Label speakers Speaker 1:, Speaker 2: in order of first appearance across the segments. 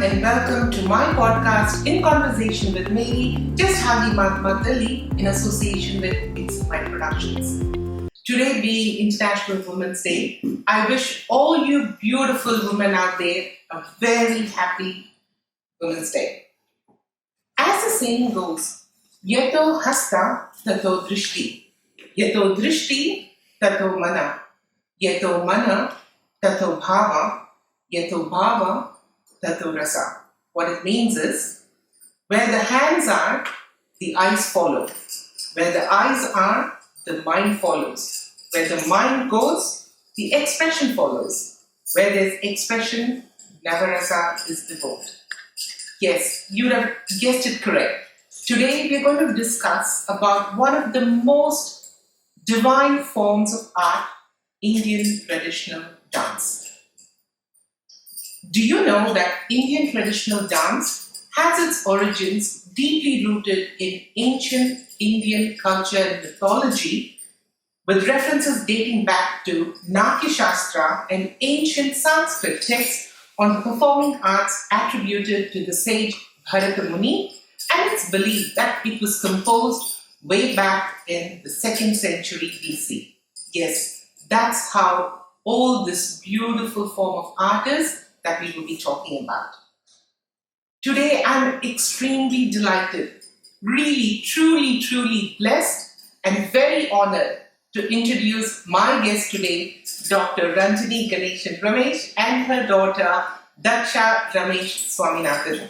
Speaker 1: and welcome to my podcast In Conversation with Mary, just Hagi Matmatali in association with It's My Productions. Today being International Women's Day, I wish all you beautiful women out there a very happy Women's Day. As the saying goes, Yato hasta tato drishti, Yato drishti tato mana, Yato mana tato bhava, Yato bhava tato rasa. What it means is, where the hands are, the eyes follow. Where the eyes are, the mind follows. Where the mind goes, the expression follows. Where there's expression, Navarasa is devoted. Yes, you have guessed it correct. Today we're going to discuss about one of the most divine forms of art, Indian traditional dance. Do you know that Indian traditional dance has its origins deeply rooted in ancient Indian culture and mythology, with references dating back to Natya Shastra and ancient Sanskrit texts on performing arts attributed to the sage Bharata Muni, and it's believed that it was composed way back in the 2nd century BC. Yes, that's how old this beautiful form of art is that we will be talking about. Today, I'm extremely delighted, really, truly blessed and very honored to introduce my guest today, Dr. Ranjani Ganesan and her daughter, Daksha Swaminathan.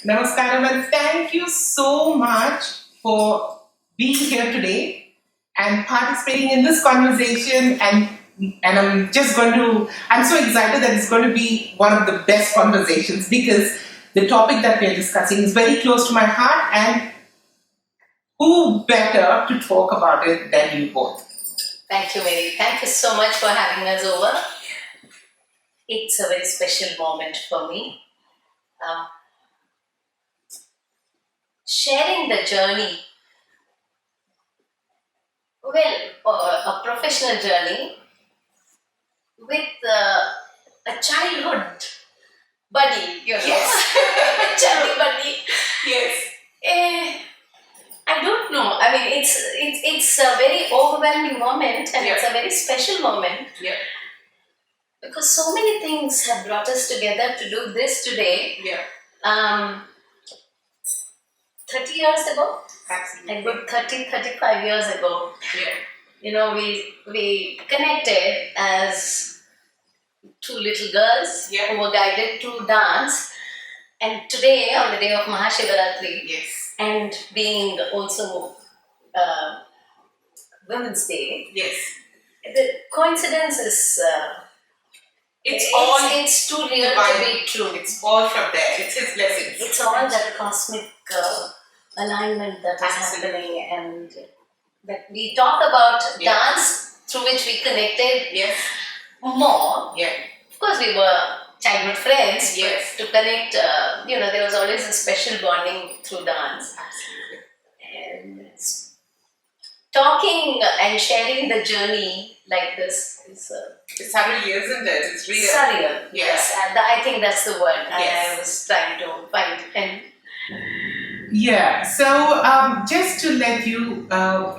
Speaker 1: Namaskaram, and thank you so much for being here today and participating in this conversation, and I'm so excited that it's going to be one of the best conversations because the topic that we're discussing is very close to my heart, and who better to talk about it than you both?
Speaker 2: Thank you, Mary. Thank you so much for having us over. It's a very special moment for me. Sharing the journey, a professional journey with a childhood buddy,
Speaker 1: Yes.
Speaker 2: childhood buddy.
Speaker 1: Yes.
Speaker 2: I don't know. I mean, it's a very overwhelming moment, and it's a very special moment.
Speaker 1: Yeah.
Speaker 2: Because so many things have brought us together to do this today.
Speaker 1: Yeah.
Speaker 2: 30 years ago,
Speaker 1: Absolutely.
Speaker 2: a good 35 years ago,
Speaker 1: Yeah.
Speaker 2: we connected as two little girls who were guided to dance. And today, on the day of Mahashivaratri,
Speaker 1: Yes.
Speaker 2: and being also Women's Day,
Speaker 1: Yes.
Speaker 2: the coincidence is it's too real to be true.
Speaker 1: It's all from there. It's his blessings.
Speaker 2: It's all that cosmic alignment that is
Speaker 1: Absolutely.
Speaker 2: happening, and that we talk about dance through which we connected
Speaker 1: Yes.
Speaker 2: more.
Speaker 1: Yeah.
Speaker 2: Of course, we were childhood friends,
Speaker 1: Yes.
Speaker 2: but to connect, there was always a special bonding through dance.
Speaker 1: Absolutely.
Speaker 2: And talking and sharing the journey like this is
Speaker 1: It's surreal, isn't it? It's real.
Speaker 2: surreal.
Speaker 1: Yeah.
Speaker 2: Yes, and I think that's the word
Speaker 1: Yes.
Speaker 2: I was trying to find. And
Speaker 1: Yeah, so just to let you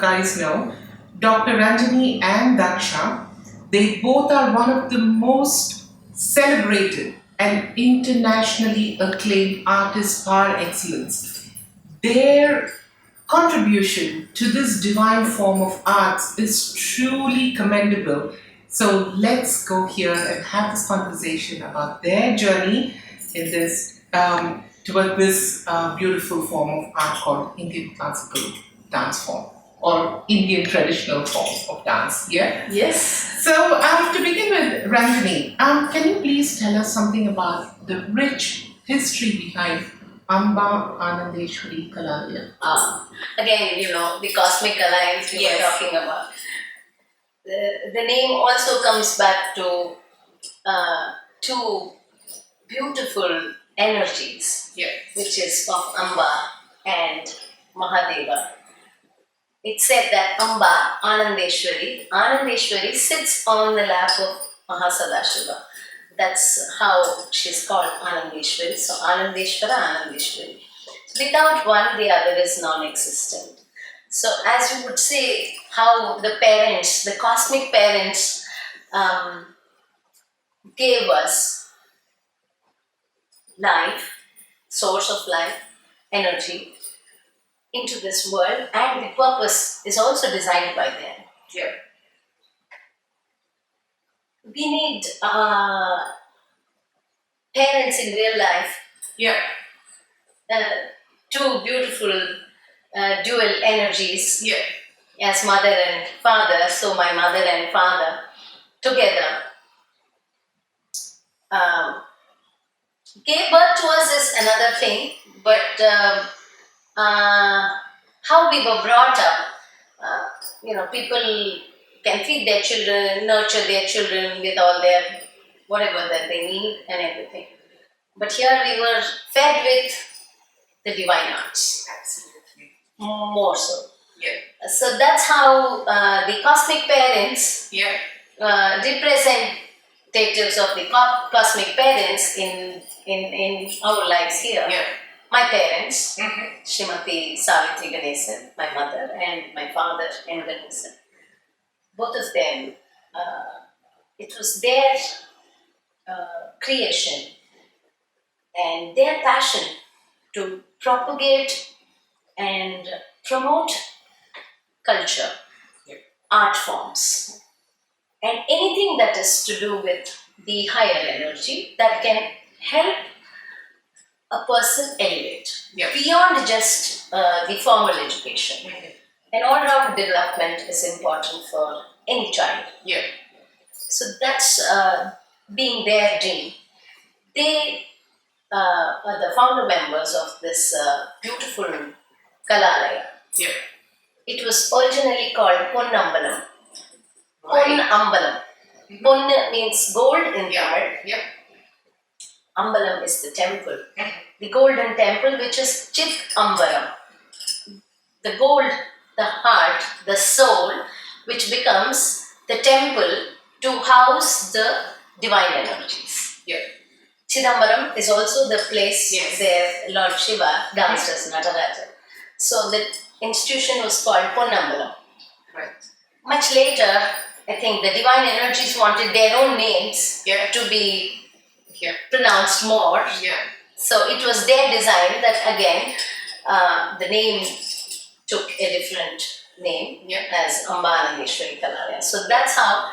Speaker 1: guys know, Dr. Ranjani and Daksha, they both are one of the most celebrated and internationally acclaimed artists par excellence. Their contribution to this divine form of arts is truly commendable. So let's go here and have this conversation about their journey in this toward this beautiful form of art called Indian classical dance form or Indian traditional form of dance. Yeah.
Speaker 2: yes,
Speaker 1: So to begin with, Ranjani, can you please tell us something about the rich history behind Amba Anandeshwari Kalalaya?
Speaker 2: again, the cosmic alliance we were talking about. The name also comes back to two beautiful energies, which is of Amba and Mahadeva. It said that Amba, Anandeshwari sits on the lap of Mahasadashiva. that's how she's called Anandeshwari. So Anandeshwara, Anandeshwari. Without one, the other is non-existent. So as you would say, how the parents, the cosmic parents, gave us life, source of life, energy into this world, and the purpose is also designed by them.
Speaker 1: Yeah.
Speaker 2: We need parents in real life.
Speaker 1: Yeah.
Speaker 2: Two beautiful dual energies.
Speaker 1: Yeah.
Speaker 2: As mother and father, so my mother and father together gave birth to us is another thing, but how we were brought up, people can feed their children, nurture their children with all their whatever that they need and everything. But here we were fed with the divine arts.
Speaker 1: Absolutely.
Speaker 2: More so.
Speaker 1: Yeah.
Speaker 2: So that's how the cosmic parents representatives of the cosmic parents in our lives here.
Speaker 1: Yeah.
Speaker 2: My parents, Srimati Savitri Ganesan, my mother, and my father, N. Ganesan. Both of them, it was their creation and their passion to propagate and promote culture, art forms, and anything that is to do with the higher energy that can help a person elevate beyond just the formal education. And all-round development is important for any child.
Speaker 1: Yeah.
Speaker 2: So that's being their dream. They are the founder members of this beautiful Kalalaya.
Speaker 1: Yeah.
Speaker 2: It was originally called Ponnambalam.
Speaker 1: Right.
Speaker 2: Ponnambalam. Ponna means gold in Tamil.
Speaker 1: Yeah.
Speaker 2: Ambalam is the temple. The golden temple, which is Chit Ambaram. The gold, the heart, the soul, which becomes the temple to house the divine energies.
Speaker 1: Yeah.
Speaker 2: Chidambaram is also the place
Speaker 1: Yes.
Speaker 2: where Lord Shiva danced as Nataraja. So the institution was called Ponnambalam.
Speaker 1: Right.
Speaker 2: Much later, I think the divine energies wanted their own names to be pronounced more.
Speaker 1: Yeah.
Speaker 2: So it was their design that again the name took a different name as Ambanandeshwari Kalalaya. So that's how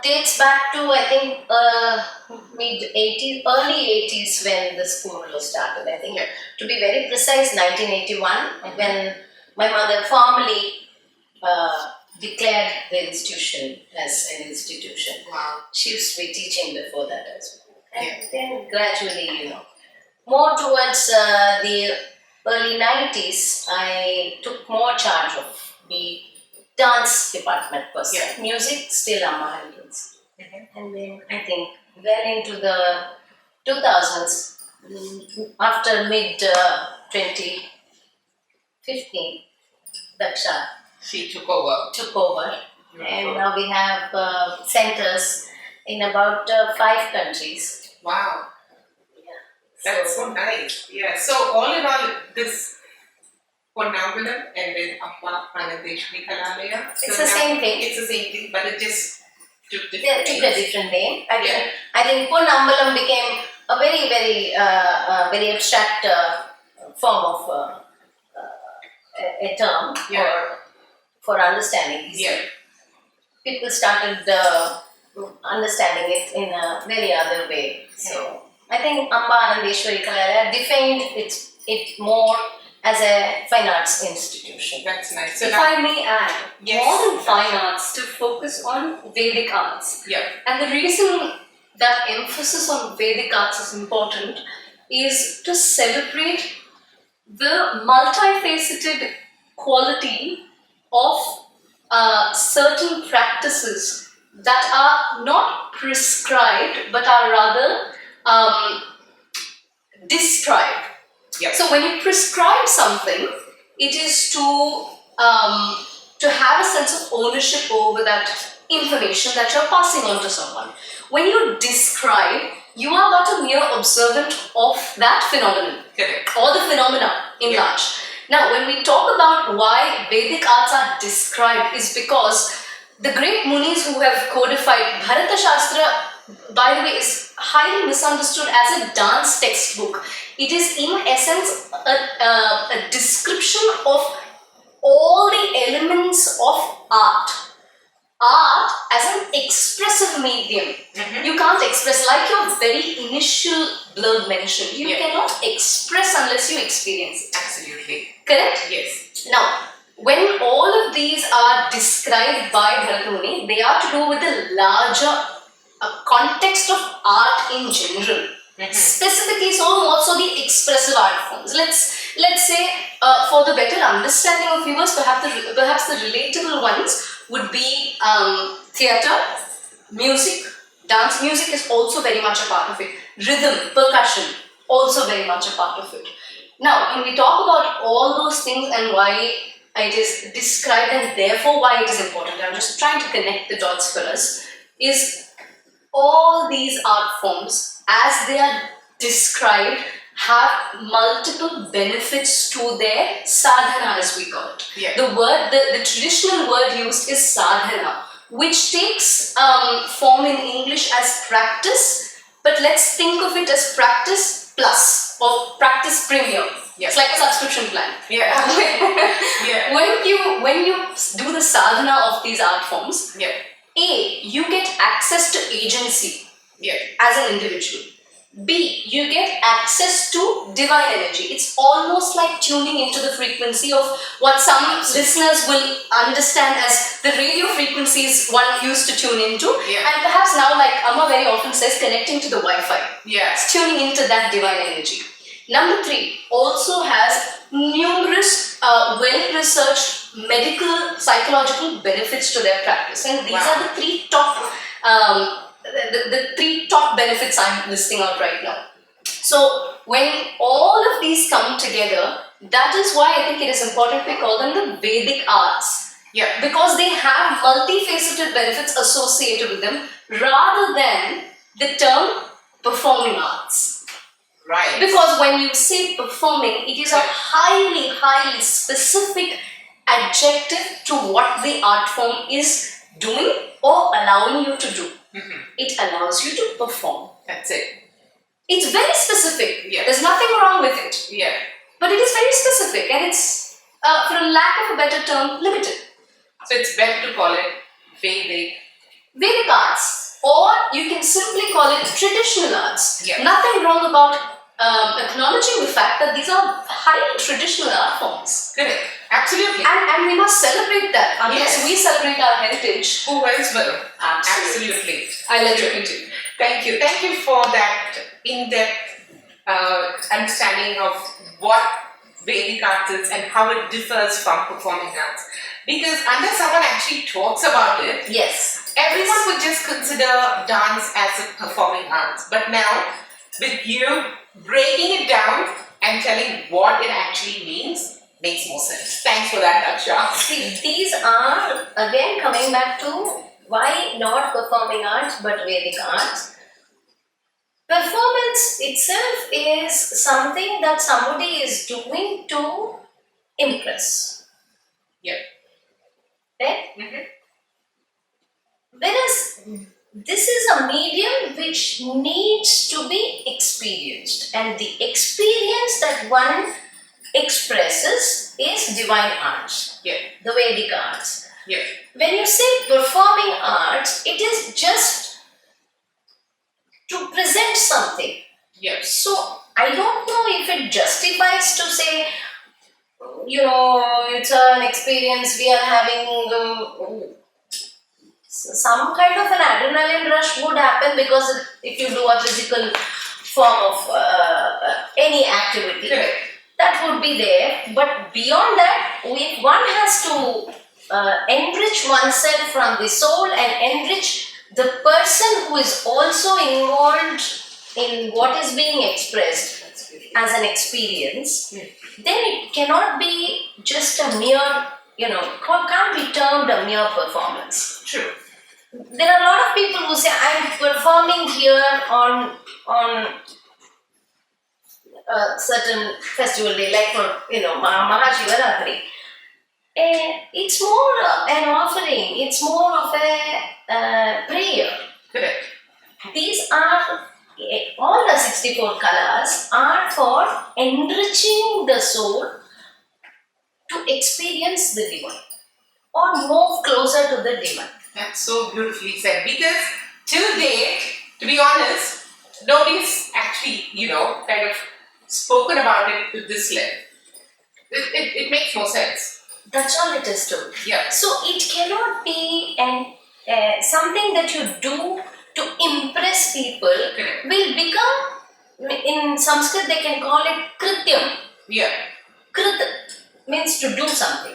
Speaker 2: dates back to I think mid-80s, early 80s when the school was started. I think to be very precise, 1981 when my mother formally declared the institution as an institution.
Speaker 1: Wow.
Speaker 2: She used to be teaching before that as well. And then gradually, more towards the early 90s, I took more charge of the dance department per se. Music, still Amma handles. And then I think well into the 2000s, after mid 2015, Daksha
Speaker 1: She took over.
Speaker 2: And now we have centers in about 5 countries.
Speaker 1: Wow.
Speaker 2: Yeah.
Speaker 1: That's so nice. Yeah. So all in all, this Ponnambalam and then Amma Anandeshwari Kalalaya.
Speaker 2: It's the same thing.
Speaker 1: It's the same thing, but it just took
Speaker 2: They
Speaker 1: different
Speaker 2: took a
Speaker 1: names.
Speaker 2: different name. I think Ponnambalam became a very, very, very abstract form of a term for understanding. People started understanding it in a very other way. So I think Amba Anandeshwari Kalalaya defined it more as a fine arts institution.
Speaker 1: That's nice. So
Speaker 3: If
Speaker 1: now,
Speaker 3: I may add,
Speaker 1: Yes.
Speaker 3: more than fine arts to focus on Vedic arts.
Speaker 1: yeah.
Speaker 3: And the reason that emphasis on Vedic arts is important is to celebrate the multifaceted quality of certain practices that are not prescribed but are rather described.
Speaker 1: Yeah.
Speaker 3: So when you prescribe something, it is to have a sense of ownership over that information that you're passing on to someone. When you describe, you are but a mere observant of that phenomenon.
Speaker 1: Correct.
Speaker 3: Or the phenomena in large. Now, when we talk about why Vedic arts are described is because the great munis who have codified Bharata Shastra, by the way, is highly misunderstood as a dance textbook. It is in essence a description of all the elements of art. Art as an expressive medium. You can't express, like your very initial blurb mentioned, you cannot express unless you experience it.
Speaker 1: Absolutely.
Speaker 3: Correct?
Speaker 1: Yes.
Speaker 3: Now, when all of these are described by Bharata Muni, they are to do with the larger context of art in general. Specifically, so also the expressive art forms. Let's say, for the better understanding of viewers, perhaps the relatable ones would be theatre, music, dance. Music is also very much a part of it. Rhythm, percussion, also very much a part of it. Now, when we talk about all those things and why it is described and therefore why it is important, I'm just trying to connect the dots for us, is all these art forms, as they are described, have multiple benefits to their sadhana, as we call it.
Speaker 1: Yeah.
Speaker 3: The traditional word used is sadhana, which takes form in English as practice, but let's think of it as practice plus or practice premium.
Speaker 1: Yeah.
Speaker 3: It's like a subscription plan.
Speaker 1: Yeah. Yeah.
Speaker 3: When you do the sadhana of these art forms,
Speaker 1: Yeah.
Speaker 3: A, you get access to agency
Speaker 1: Yeah.
Speaker 3: as an individual. B, you get access to divine energy. It's almost like tuning into the frequency of what some listeners will understand as the radio frequencies one used to tune into.
Speaker 1: Yeah.
Speaker 3: And perhaps now, like Amma very often says, connecting to the Wi-Fi.
Speaker 1: Yeah.
Speaker 3: It's tuning into that divine energy. Number 3 also has numerous well-researched medical, psychological benefits to their practice. And these are the 3 top the 3 top benefits I'm listing out right now. So when all of these come together, that is why I think it is important we call them the Vedic arts.
Speaker 1: Yeah.
Speaker 3: Because they have multifaceted benefits associated with them rather than the term performing arts.
Speaker 1: Right.
Speaker 3: Because when you say performing, it is a highly, highly specific adjective to what the art form is doing or allowing you to do. It allows you to perform.
Speaker 1: That's it.
Speaker 3: It's very specific.
Speaker 1: Yeah.
Speaker 3: There's nothing wrong with it.
Speaker 1: Yeah.
Speaker 3: But it is very specific and it's, for a lack of a better term, limited.
Speaker 1: So it's better to call it Vedic.
Speaker 3: Vedic arts, or you can simply call it traditional arts.
Speaker 1: Yeah.
Speaker 3: Nothing wrong about acknowledging the fact that these are highly traditional art forms.
Speaker 1: Correct. Absolutely.
Speaker 3: And we must celebrate that. Unless
Speaker 1: Yes.
Speaker 3: we celebrate our heritage.
Speaker 1: Who else will?
Speaker 3: Absolutely.
Speaker 1: Absolutely.
Speaker 3: I'll let you continue.
Speaker 1: Thank you. Thank you for that in-depth understanding of what Vedic arts is and how it differs from performing arts. Because unless someone actually talks about it,
Speaker 3: Yes.
Speaker 1: everyone would just consider dance as a performing arts. But now, with you breaking it down and telling what it actually means, makes more sense. Thanks for that, Daksha.
Speaker 2: See, these are again coming back to why not performing arts but Vedic arts. Performance itself is something that somebody is doing to impress.
Speaker 1: Yeah.
Speaker 2: Right?
Speaker 1: Mm-hmm.
Speaker 2: Whereas this is a medium which needs to be experienced, and the experience that one expresses is divine arts,
Speaker 1: Yeah.
Speaker 2: the Vedic arts.
Speaker 1: Yeah.
Speaker 2: When you say performing arts, it is just to present something.
Speaker 1: Yeah.
Speaker 2: So I don't know if it justifies to say, it's an experience we are having. Some kind of an adrenaline rush would happen because if you do a physical form of any activity,
Speaker 1: Correct.
Speaker 2: that would be there. But beyond that, if one has to enrich oneself from the soul and enrich the person who is also involved in what is being expressed as an experience, then it cannot be just a mere, can't be termed a mere performance.
Speaker 1: True.
Speaker 2: there are a lot of people who say I'm performing here on a certain festival day, like for Mahashivaratri. It's more an offering. It's more of a prayer.
Speaker 1: Correct.
Speaker 2: These are all the 64 colors are for enriching the soul to experience the divine or move closer to the divine.
Speaker 1: That's so beautifully said. Because till date, to be honest, nobody's actually, kind of spoken about it to this level. It makes no sense.
Speaker 2: That's all it is too.
Speaker 1: Yeah.
Speaker 2: So it cannot be something that you do to impress people.
Speaker 1: Correct.
Speaker 2: Will become, in Sanskrit they can call it krityam.
Speaker 1: Yeah.
Speaker 2: Krit means to do something.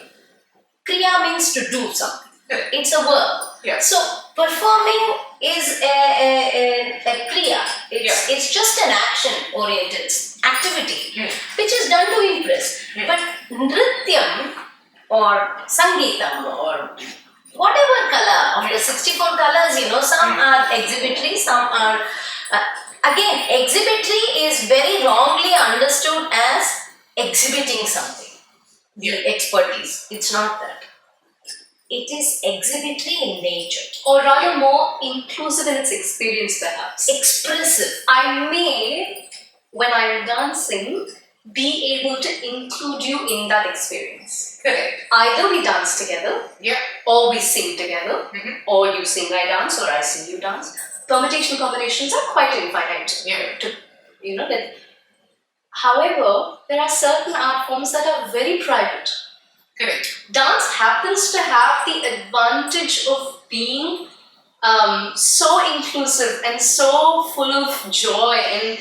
Speaker 2: Kriya means to do something.
Speaker 1: Correct.
Speaker 2: It's a verb.
Speaker 1: Yeah.
Speaker 2: So performing is a kriya. It's just an action-oriented activity which is done to impress. But nrityam or sangeetam or whatever color of the 64 colors, some are exhibitory, some are again exhibitory is very wrongly understood as exhibiting something. The expertise. It's not that. It is exhibitory in nature.
Speaker 3: Or rather more inclusive in its experience perhaps.
Speaker 2: Expressive.
Speaker 3: I may, when I am dancing, be able to include you in that experience.
Speaker 1: Correct.
Speaker 3: Either we dance together,
Speaker 1: Yeah.
Speaker 3: or we sing together,
Speaker 1: Mhm.
Speaker 3: or you sing, I dance, or I sing, you dance. Permutation combinations are quite infinite.
Speaker 1: Yeah.
Speaker 3: That. However, there are certain art forms that are very private.
Speaker 1: Correct.
Speaker 3: Dance happens to have the advantage of being so inclusive and so full of joy, and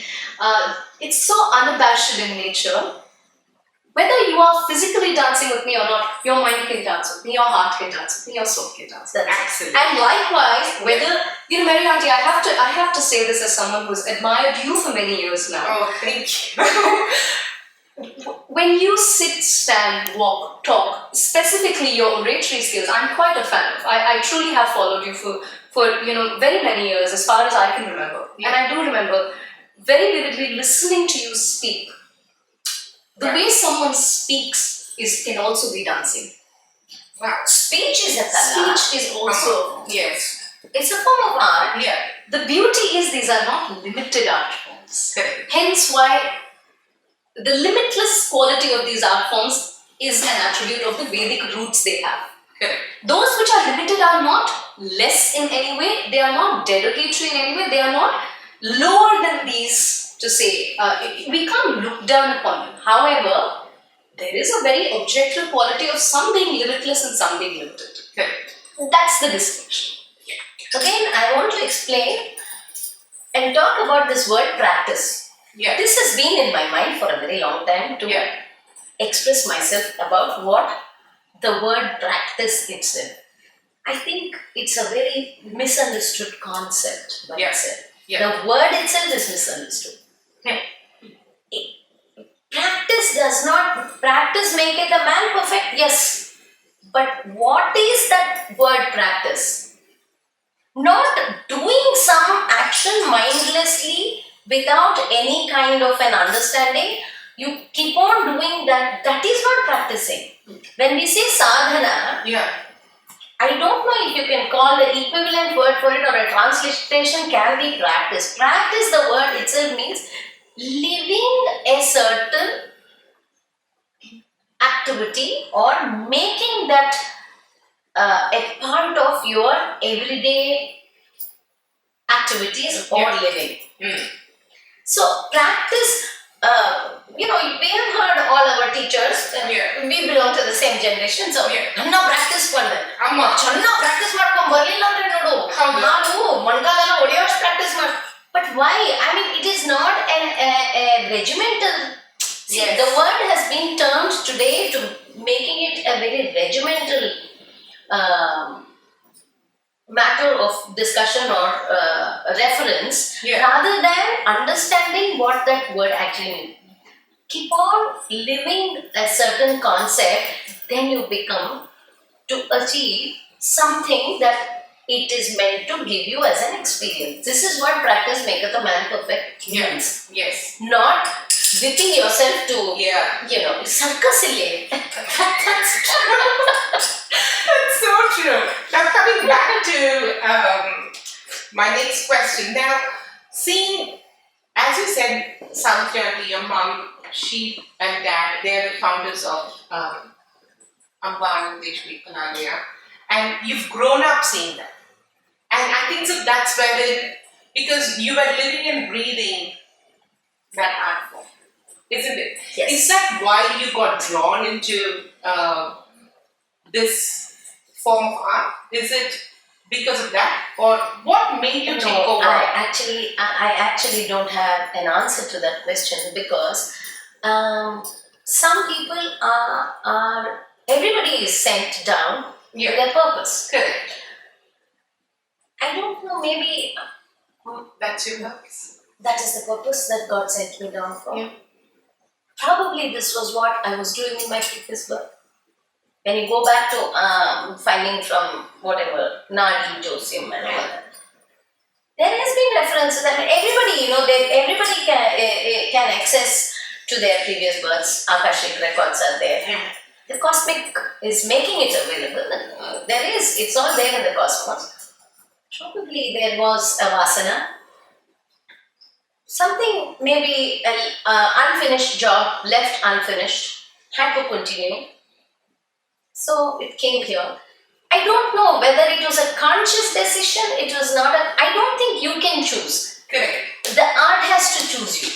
Speaker 3: it's so unabashed in nature. Whether you are physically dancing with me or not, your mind can dance with me, your heart can dance with me, your soul can dance with me.
Speaker 1: Absolutely.
Speaker 3: And likewise, whether Mary Auntie, I have to say this as someone who's admired you for many years now.
Speaker 1: Oh, thank you.
Speaker 3: When you sit, stand, walk, talk, specifically your oratory skills, I'm quite a fan of. I truly have followed you for very many years, as far as I can remember.
Speaker 1: Yeah.
Speaker 3: And I do remember very vividly listening to you speak. The way someone speaks can also be dancing.
Speaker 1: Wow.
Speaker 2: Speech is a kala.
Speaker 3: Speech is also,
Speaker 1: Yes.
Speaker 2: It's a form of art.
Speaker 1: Yeah.
Speaker 3: the beauty is these are not limited art forms.
Speaker 1: Correct.
Speaker 3: Hence why the limitless quality of these art forms is an attribute of the Vedic roots they have.
Speaker 1: Correct.
Speaker 3: Those which are limited are not less in any way, they are not derogatory in any way, they are not lower than these to say, we can't look down upon them. However, there is a very objective quality of some being limitless and some being limited.
Speaker 1: Correct.
Speaker 3: That's the distinction.
Speaker 2: Again, I want to explain and talk about this word practice.
Speaker 1: Yeah.
Speaker 2: This has been in my mind for a very long time to express myself about what the word practice itself. I think it's a very misunderstood concept by myself.
Speaker 1: Yeah.
Speaker 2: The word itself is misunderstood. Practice maketh a man perfect, yes. But what is that word practice? Not doing some action mindlessly without any kind of an understanding. You keep on doing that. That is not practicing. When we say sadhana, I don't know if you can call the equivalent word for it or a translation can be practice. Practice, the word itself means living a certain activity or making that a part of your everyday activities or living. So practice, we have heard all our teachers, we belong to the same generation, so channa practice pannu. Channa practice ಮಾಡ್ಕೊಂಡು ಬರಲಿಲ್ಲ ಅಂದ್ರೆ ನೋಡು ನಾನು ಮೊಣಕಾಲೆಲ್ಲ ಹೊಡೆಯೋಷ್ಟು practice ಮಾಡು. But why? I mean, it is not a regimental. See, the word has been turned today to making it a very regimental matter of discussion or reference rather than understanding what that word actually means. Keep on living a certain concept, then you become to achieve something that It is meant to give you as an experience. This is what practice maketh a man perfect means.
Speaker 1: Yes.
Speaker 2: Not whipping yourself to,
Speaker 1: Yeah.
Speaker 2: circus ile.
Speaker 1: That's so true. Now coming back to my next question. Now, seeing, as you said, Savitri, your mom, she and dad, they're the founders of Unveiling, and you've grown up seeing that. And I think so that's where because you were living and breathing that art form, isn't it?
Speaker 2: Yes.
Speaker 1: Is that why you got drawn into this form of art? Is it because of that, or what made you take
Speaker 2: No,
Speaker 1: over?
Speaker 2: I actually don't have an answer to that question, because some people are everybody is sent down with their purpose.
Speaker 1: Correct.
Speaker 2: I don't know, maybe
Speaker 1: That's your purpose.
Speaker 2: that is the purpose that God sent me down for.
Speaker 1: Yeah.
Speaker 2: Probably this was what I was doing in my previous birth. When you go back to finding from whatever, Nadi, Josium and all that, there has been references that everybody, everybody can access to their previous births. Akashic records are there.
Speaker 1: Yeah.
Speaker 2: The cosmic is making it available. It's all there in the cosmos. Probably there was a vasana. Something, maybe an unfinished job, left unfinished, had to continue. So it came here. I don't know whether it was a conscious decision, it was not I don't think you can choose.
Speaker 1: Correct.
Speaker 2: The art has to choose you.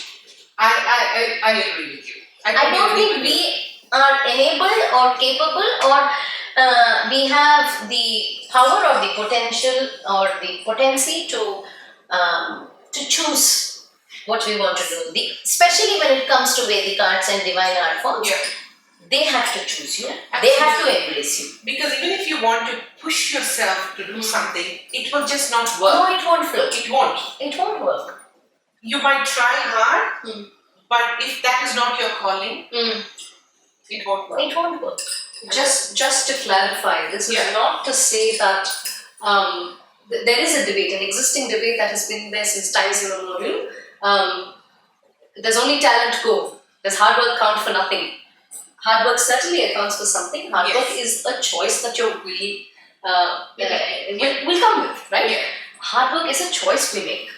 Speaker 1: I agree with you.
Speaker 2: I don't think we are enabled or capable, or we have the power or the potential or the potency to choose what we want to do. Especially when it comes to Vedic arts and divine art forms, they have to choose you. They have to embrace you.
Speaker 1: Because even if you want to push yourself to do something, it will just not work.
Speaker 2: No, it won't flow.
Speaker 1: It won't.
Speaker 2: It won't work.
Speaker 1: You might try hard, but if that is not your calling, it won't work.
Speaker 2: It won't work.
Speaker 3: Just to clarify, this is not to say that there is a debate, an existing debate that has been there since times immemorial. There's only talent go. Does hard work count for nothing? Hard work certainly accounts for something. Hard work is a choice that your will come with, right?
Speaker 1: Yeah.
Speaker 3: Hard work is a choice we make.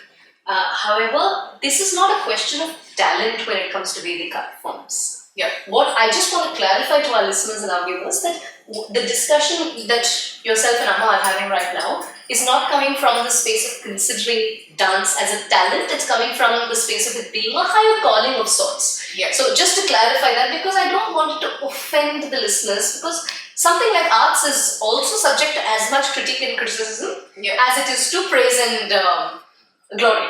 Speaker 3: However, this is not a question of talent when it comes to Vedic art forms.
Speaker 1: Yeah.
Speaker 3: What I just want to clarify to our listeners and our viewers, that the discussion that yourself and Amma are having right now is not coming from the space of considering dance as a talent. It's coming from the space of it being a higher calling of sorts.
Speaker 1: Yeah.
Speaker 3: So just to clarify that, because I don't want to offend the listeners, because something like arts is also subject to as much critique and criticism as it is to praise and glory.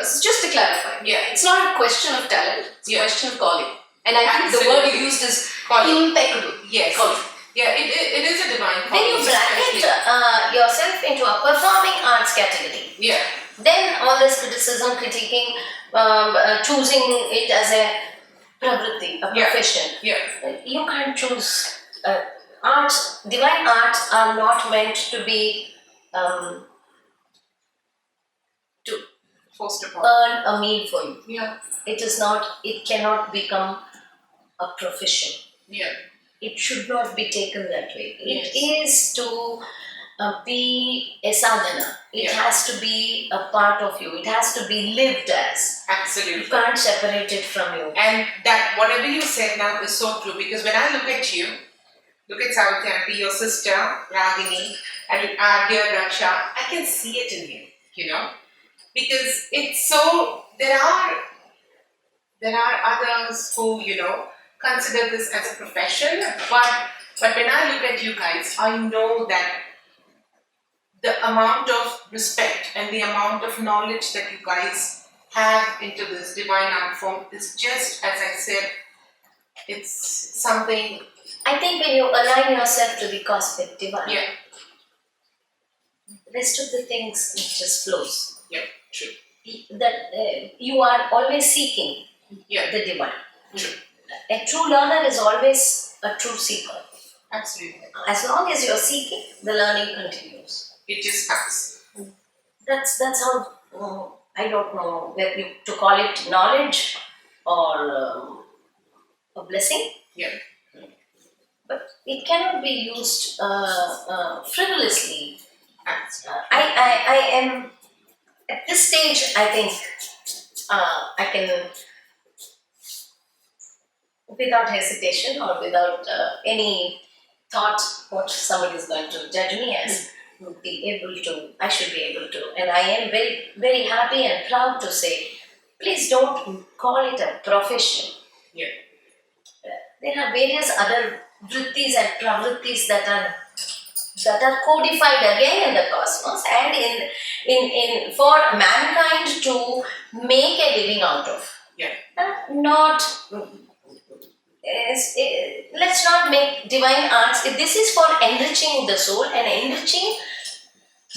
Speaker 3: So just to clarify, it's not a question of talent, it's a question of calling. And I think the word you used is impeccable.
Speaker 1: Yes.
Speaker 3: Calling.
Speaker 1: Yeah, it is a divine calling.
Speaker 2: When you bracket yourself into a performing arts category, then all this criticism, critiquing, choosing it as a pravritti, a profession, you can't choose. Arts, divine arts are not meant to be to
Speaker 1: forced upon.
Speaker 2: earn a meal for you.
Speaker 1: Yeah.
Speaker 2: It cannot become a profession.
Speaker 1: Yeah.
Speaker 2: It should not be taken that way.
Speaker 1: Yes.
Speaker 2: It is to be a sadhana. It has to be a part of you. It has to be lived as.
Speaker 1: Absolutely.
Speaker 2: You can't separate it from you.
Speaker 1: And that whatever you said now is so true, because when I look at you, look at Savitri, your sister, Ragini, and our dear Daksha, I can see it in you, because it's so, there are others who, consider this as a profession, but when I look at you guys, I know that the amount of respect and the amount of knowledge that you guys have into this divine art form is just, as I said, it's something.
Speaker 2: I think when you align yourself to the cosmic divine, the rest of the things, it just flows.
Speaker 1: Yeah, true.
Speaker 2: That you are always seeking the divine.
Speaker 1: True.
Speaker 2: A true learner is always a true seeker.
Speaker 1: Absolutely.
Speaker 2: As long as you're seeking, the learning continues.
Speaker 1: It just happens.
Speaker 2: That's how I don't know whether to call it knowledge or a blessing,
Speaker 1: Yeah.
Speaker 2: but it cannot be used frivolously. I am at this stage. I think I can, without hesitation or without any thought what somebody is going to judge me as, would be able to. I should be able to, and I am very very happy and proud to say, please don't call it a profession.
Speaker 1: Yeah.
Speaker 2: There are various other vrittis and pravrittis that are codified again in the cosmos and in for mankind to make a living out of.
Speaker 1: Yeah.
Speaker 2: Not let's not make divine arts. This is for enriching the soul and enriching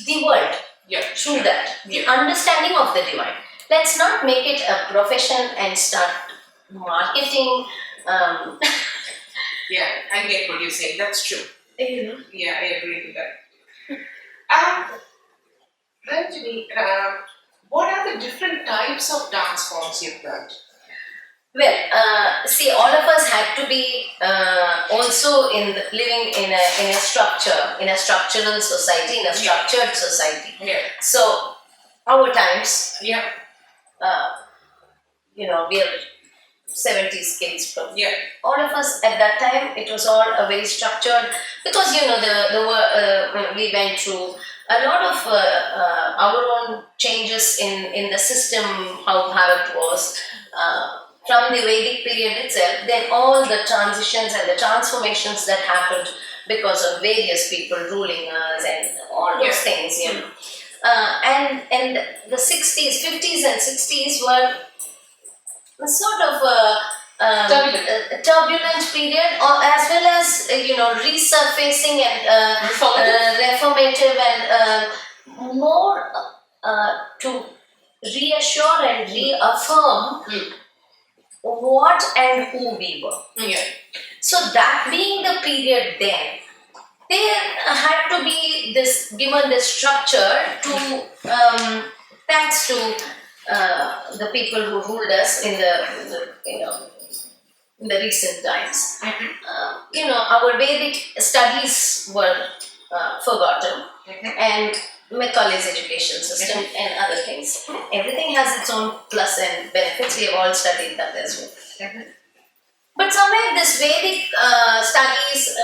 Speaker 2: the world.
Speaker 1: Yeah.
Speaker 2: Through that, the
Speaker 1: Yeah.
Speaker 2: understanding of the divine. Let's not make it a profession and start marketing.
Speaker 1: Yeah, I get what you're saying. That's true.
Speaker 2: You know.
Speaker 1: Yeah, I agree with that. Ranjani, what are the different types of dance forms you've learned?
Speaker 2: Well, see, all of us had to be also living in a structure, in a structural society, in a structured society.
Speaker 1: Yeah.
Speaker 2: So, our times,
Speaker 1: Yeah.
Speaker 2: we are 70s kids.
Speaker 1: Yeah.
Speaker 2: All of us at that time, it was all a very structured, because we went through a lot of our own changes in the system, how Bharat was. From the Vedic period itself, then all the transitions and the transformations that happened because of various people ruling us and all those things, and the 60s, 50s and 60s were sort of a turbulent period, or as well as resurfacing and reformative and more to reassure and reaffirm what and who we were.
Speaker 1: Yeah.
Speaker 2: So that being the period then, there had to be given this structure to, thanks to the people who ruled us in the recent times. Our Vedic studies were forgotten, and Macaulay's education system and other things. Everything has its own plus and benefits. We have all studied that as well. But somewhere this Vedic studies,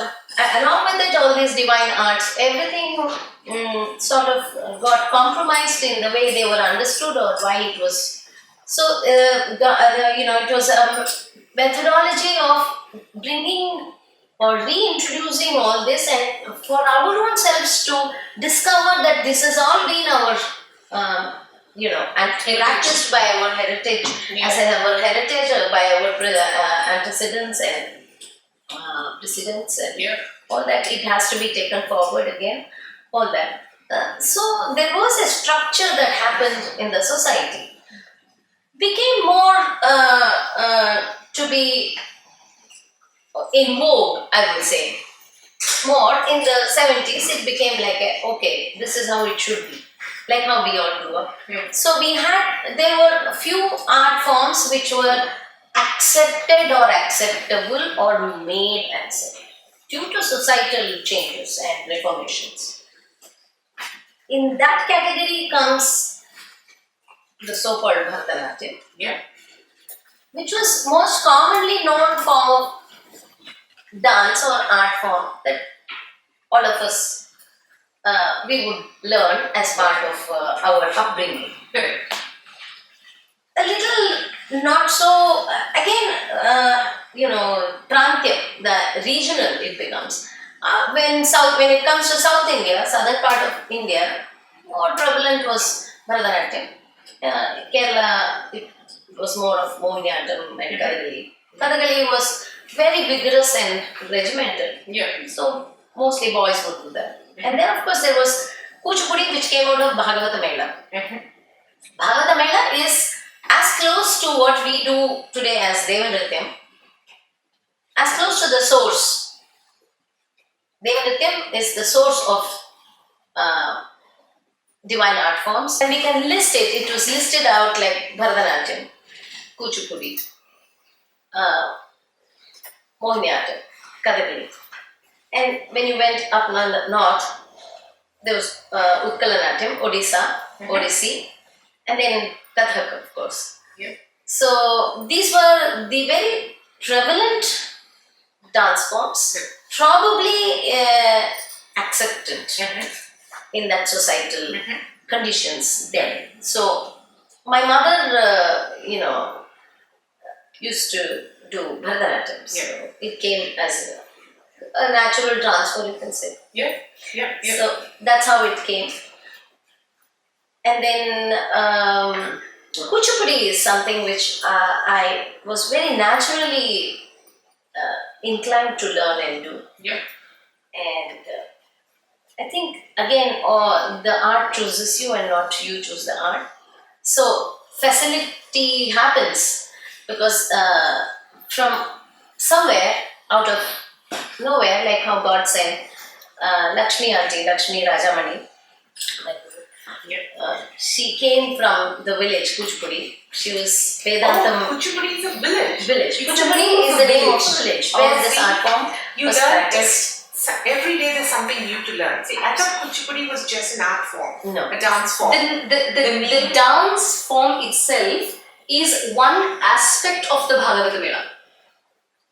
Speaker 2: along with it, all these divine arts, everything sort of got compromised in the way they were understood or why it was. So, it was a methodology of bringing or reintroducing all this, and for our own selves to discover that this has all been our, and practiced by our heritage, as our heritage, by our antecedents and precedents, and all that. It has to be taken forward again, all that. So there was a structure that happened in the society. Became more to be in vogue, I would say. More in the 70s, it became like okay, this is how it should be, like how we all grew up. So there were a few art forms which were accepted or acceptable or made acceptable due to societal changes and reformations. In that category comes the so-called Bharatanatyam, which was most commonly known form of dance or art form that all of us we would learn as part of our upbringing. A little not so, Prantya, the regional it becomes. When it comes to South India, southern part of India, more prevalent was Bharatanatyam. Kerala, it was more of Mohiniyattam and Kathakali. Kathakali was very vigorous and regimented. So mostly boys would do that. And then of course there was Kuchipudi, which came out of Bhagavata Mela. Bhagavata Mela is as close to what we do today as Devanrityam, as close to the source. Devanrityam is the source of divine art forms. And we can list it. It was listed out like Bharatanatyam, Kuchipudi, Mohiniyattam, Kathakali. And when you went up north, there was Utkalanatyam, Odisha, Odissi, and then Kathak, of course.
Speaker 1: Yeah.
Speaker 2: So these were the very prevalent dance forms, probably accepted in that societal conditions then. So my mother, used to do Bharatanatyam. So it came as a natural transfer, you can say.
Speaker 1: Yeah.
Speaker 2: So that's how it came. And then Kuchipudi is something which I was very naturally inclined to learn and do.
Speaker 1: Yeah.
Speaker 2: And I think again, the art chooses you and not you choose the art. So facility happens because from somewhere out of nowhere, like how God sent Lakshmi Auntie, Lakshmi Rajamani. She came from the village Kuchipudi. She was Vedantam.
Speaker 1: Kuchipudi is a village.
Speaker 2: Kuchipudi is the name of the village where this art form was practiced.
Speaker 1: Every day there's something new to learn. See, I thought Kuchipudi was just an art form,
Speaker 2: No.
Speaker 1: a dance form.
Speaker 3: The dance form itself is one aspect of the Bhagavata Mela.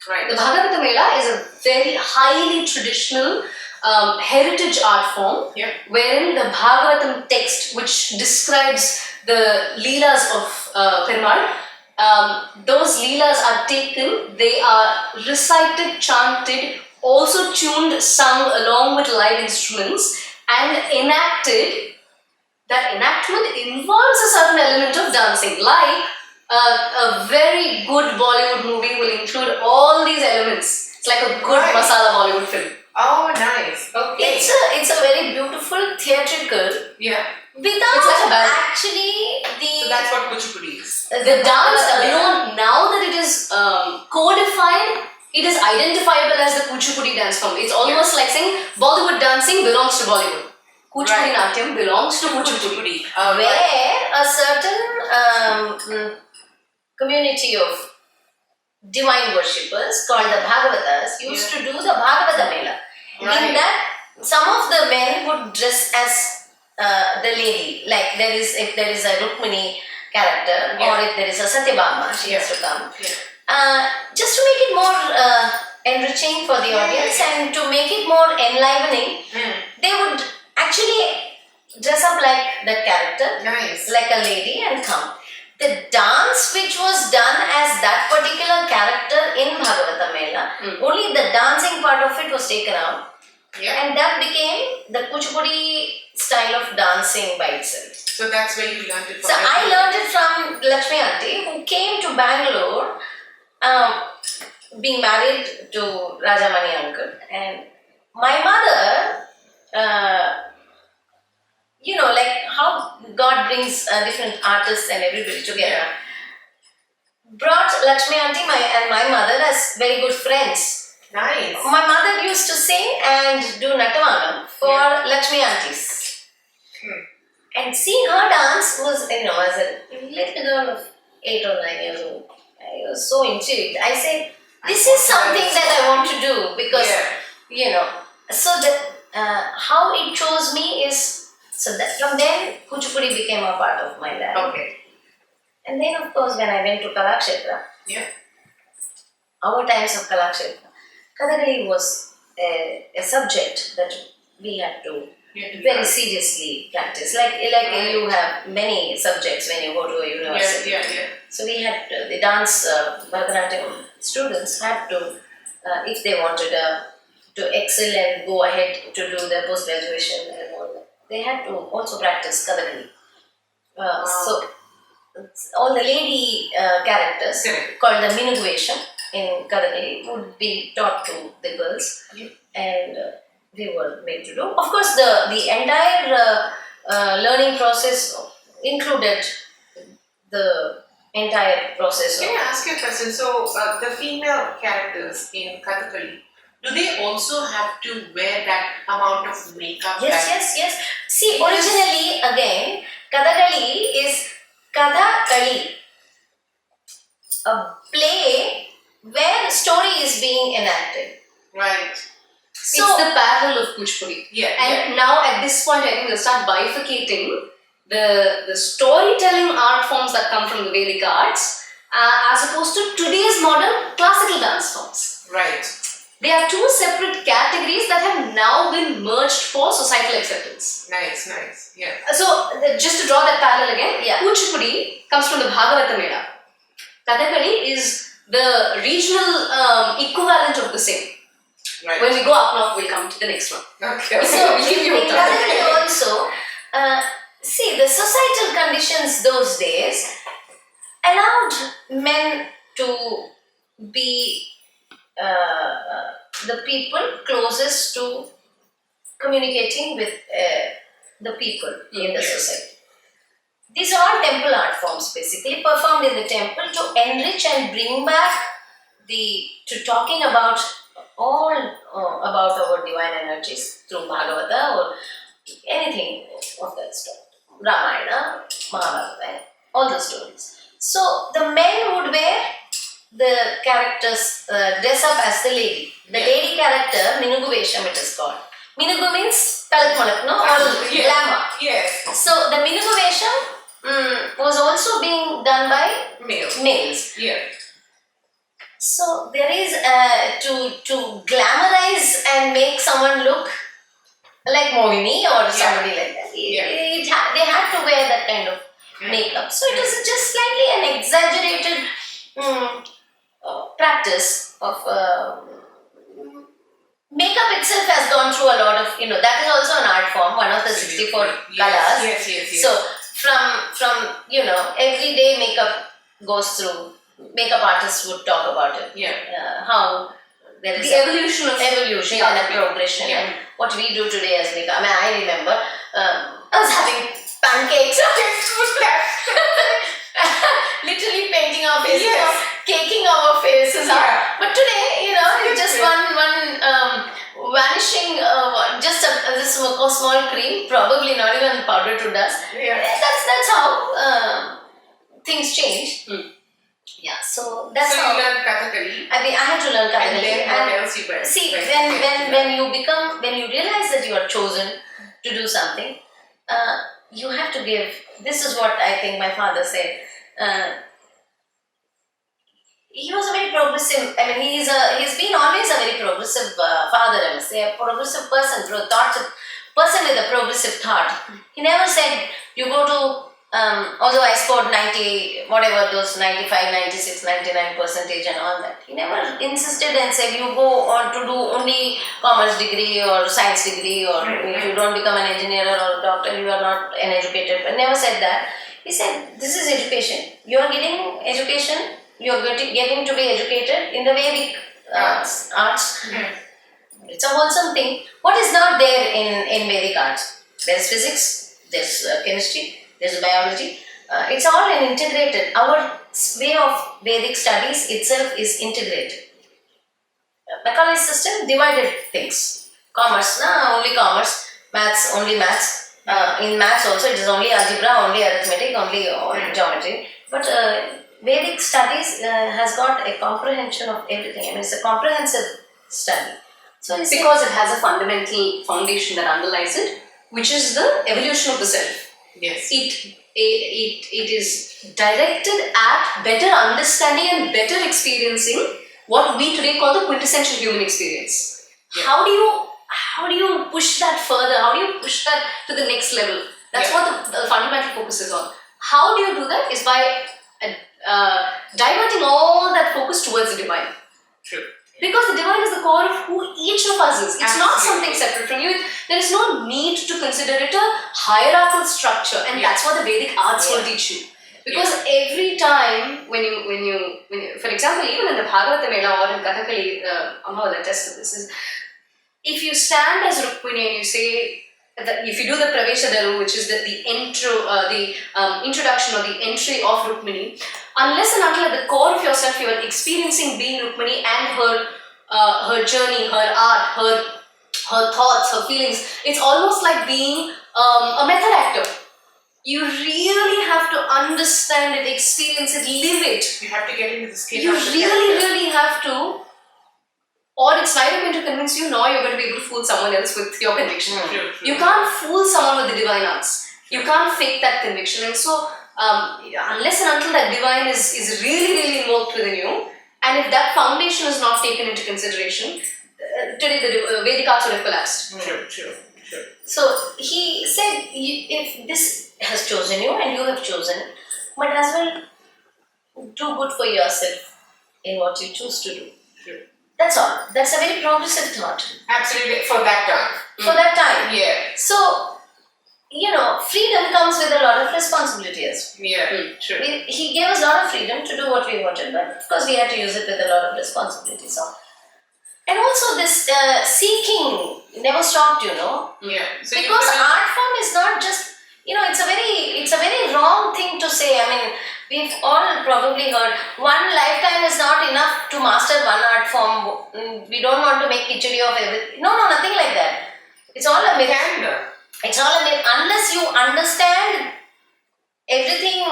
Speaker 1: Right.
Speaker 3: The Bhagavata Mela is a very highly traditional heritage art form, wherein the Bhagavatam text, which describes the Leelas of Perumal, those Leelas are taken, they are recited, chanted, also tuned, sung along with live instruments and enacted. That enactment involves a certain element of dancing, like a very good Bollywood movie will include all these elements. It's like a good masala Bollywood film.
Speaker 1: Oh, nice. Okay.
Speaker 2: It's a very beautiful theatrical.
Speaker 1: Yeah.
Speaker 2: Without
Speaker 3: It's like a ballet.
Speaker 2: actually
Speaker 1: So that's what Kuchipudi is.
Speaker 3: The dance alone, now that it is codified, it is identifiable as the Kuchipudi dance form. It's almost like saying Bollywood dancing belongs to Bollywood. Kuchipudi Natyam belongs to Kuchipudi.
Speaker 2: where a certain community of divine worshippers called the Bhagavatas used to do the Bhagavata Mela.
Speaker 1: Right.
Speaker 2: In that, some of the men would dress as the lady, like if there is a Rukmini character or if there is a Satyabhama, she has to come. Just to make it more enriching for the audience and to make it more enlivening, they would actually dress up like that character, like a lady, and come. The dance which was done as that particular character in Bhagavata Mela, only the dancing part of it was taken out. And that became the Kuchipudi style of dancing by itself.
Speaker 1: So that's where you learned it from.
Speaker 2: So I learned it from Lakshmi Auntie, who came to Bangalore, being married to Rajamani uncle. And my mother, like how God brings different artists and everybody together, brought Lakshmi Auntie and my mother as very good friends.
Speaker 1: Nice.
Speaker 2: My mother used to sing and do Natavanam for Lakshmi Aunties. And seeing her dance was, as a little girl of 8 or 9 years old, I was so intrigued. I said, this is something that I want to do because, so that how it chose me is, so that from then Kuchipudi became a part of my life.
Speaker 1: Okay.
Speaker 2: And then of course when I went to Kalakshetra, our times of Kalakshetra, Kathakali was a subject that we had to very seriously practice. Like you have many subjects when you go to a university. So we had the dance Bharatanatyam students had to, if they wanted to excel and go ahead to do their post-graduation and all that, they had to also practice Kathakali. So all the lady characters called the Minugvesham in Kathakali would be taught to the girls, and we were made to do. Of course, the entire learning process included the entire process.
Speaker 1: Can I ask you a question? So the female characters in Kathakali, do they also have to wear that amount of makeup?
Speaker 2: Yes. See, originally, again, Kathakali is Kathakali, a play where story is being enacted.
Speaker 1: Right.
Speaker 3: So, it's the parallel of Kuchipudi.
Speaker 1: Yeah.
Speaker 3: Now at this point, I think they'll start bifurcating the storytelling art forms that come from the Vedic arts as opposed to today's modern classical dance forms.
Speaker 1: Right.
Speaker 3: They are two separate categories that have now been merged for societal acceptance.
Speaker 1: Nice. Yeah.
Speaker 3: So, just to draw that parallel again,
Speaker 2: Yeah.
Speaker 3: Kuchipudi comes from the Bhagavata Mela. Kathakali is the regional equivalent of the same.
Speaker 1: Right.
Speaker 3: When we go up north, we'll come to the next one.
Speaker 1: Okay.
Speaker 2: So,
Speaker 3: We'll give you a
Speaker 2: in
Speaker 3: time.
Speaker 2: Kathakali also, see, the societal conditions those days allowed men to be the people closest to communicating with the people in the society. These are all temple art forms, basically performed in the temple to enrich and bring back to talking about all about our divine energies through Bhagavata or anything of that sort. Ramayana, Mahabharata, all the stories. So the men would wear the characters dress up as the lady. The lady character, Minugu Vesham it is called. Minugu means Palak no? Or glamour.
Speaker 1: Yes.
Speaker 2: So the Minugu Vesham was also being done by males.
Speaker 1: Yeah.
Speaker 2: So there is to glamorize and make someone look like Mohini or somebody like that. They had to wear that kind of makeup. So it is just slightly an exaggerated practice of makeup itself has gone through a lot of, that is also an art form, one of the 64 colors.
Speaker 1: Yes.
Speaker 2: So from everyday makeup goes through, makeup artists would talk about it. How there is
Speaker 3: The evolution
Speaker 2: and a progression. And what we do today as makeup. I remember I was having pancakes. Literally painting our faces, caking our faces up. But today, it's just one vanishing, just this small cream, probably not even powder to dust. That's how things change. Yeah, so that's how.
Speaker 1: So you learned Kathakali.
Speaker 2: I had to learn Kathakali.
Speaker 1: And then what else you went?
Speaker 2: See, when you realize that you are chosen to do something, you have to give. This is what I think my father said. He was a very progressive. He's been always a very progressive father. I must say, a progressive person, person with a progressive thought. He never said you go to. Although I scored 90, whatever those 95, 96, 99% and all that. He never insisted and said you go on to do only commerce degree or science degree, or if you don't become an engineer or a doctor, you are not an educated. But never said that. He said this is education. You are getting education. You are getting to be educated in the Vedic arts. It's a wholesome thing. What is not there in Vedic arts? There's physics, there's chemistry, there's biology. It's all integrated. Our way of Vedic studies itself is integrated. Macaulay system divided things. Commerce, only commerce. Maths, only maths. In maths also, it is only algebra, only arithmetic, only geometry. But Vedic studies has got a comprehension of everything. It's a comprehensive study.
Speaker 3: So because it has a fundamental foundation that underlies it, which is the evolution of the self.
Speaker 1: Yes.
Speaker 3: It is directed at better understanding and better experiencing what we today call the quintessential human experience. How do you push that further? How do you push that to the next level? That's what the fundamental focus is on. How do you do that? Is by diverting all that focus towards the divine.
Speaker 1: True.
Speaker 3: Because the divine is the core of who each of us is. It's not something separate from you. There is no need to consider it a hierarchical structure, and that's what the Vedic arts will teach you. Because every time when you, for example, even in the Bhagavata Mela or in Kathakali, Amma will attest to this, is if you stand as Rukmini and you say that if you do the Pravesha Daru, which is the introduction or the entry of Rukmini, unless and until at the core of yourself you are experiencing being Rukmini and her her journey, her art, her thoughts, her feelings. It's almost like being a method actor. You really have to understand it, experience it, live it.
Speaker 1: You have to get into the skin
Speaker 3: You
Speaker 1: of the
Speaker 3: really,
Speaker 1: character.
Speaker 3: really have to. Or it's neither going to convince you, nor you're going to be able to fool someone else with your conviction.
Speaker 1: True.
Speaker 3: You can't fool someone with the divine arts. You can't fake that conviction. And so, unless and until that divine is really, really involved within you, and if that foundation is not taken into consideration, today the Vedic arts would have collapsed.
Speaker 1: True.
Speaker 2: So he said, if this has chosen you and you have chosen it, but as well do good for yourself in what you choose to do.
Speaker 1: True.
Speaker 2: That's all. That's a very progressive thought
Speaker 1: Absolutely, for that time.
Speaker 2: for that time.
Speaker 1: Yeah.
Speaker 2: So, freedom comes with a lot of responsibility as well.
Speaker 1: Yeah, true.
Speaker 2: He gave us a lot of freedom to do what we wanted, but of course we had to use it with a lot of responsibility. So, and also this seeking never stopped,
Speaker 1: Yeah. So
Speaker 2: because art form is not just, it's a very wrong thing to say. I mean, we've all probably heard one lifetime is not enough to master one art form. We don't want to make khichdi of everything. No, nothing like that. It's all a myth. It's all a myth. Unless you understand everything,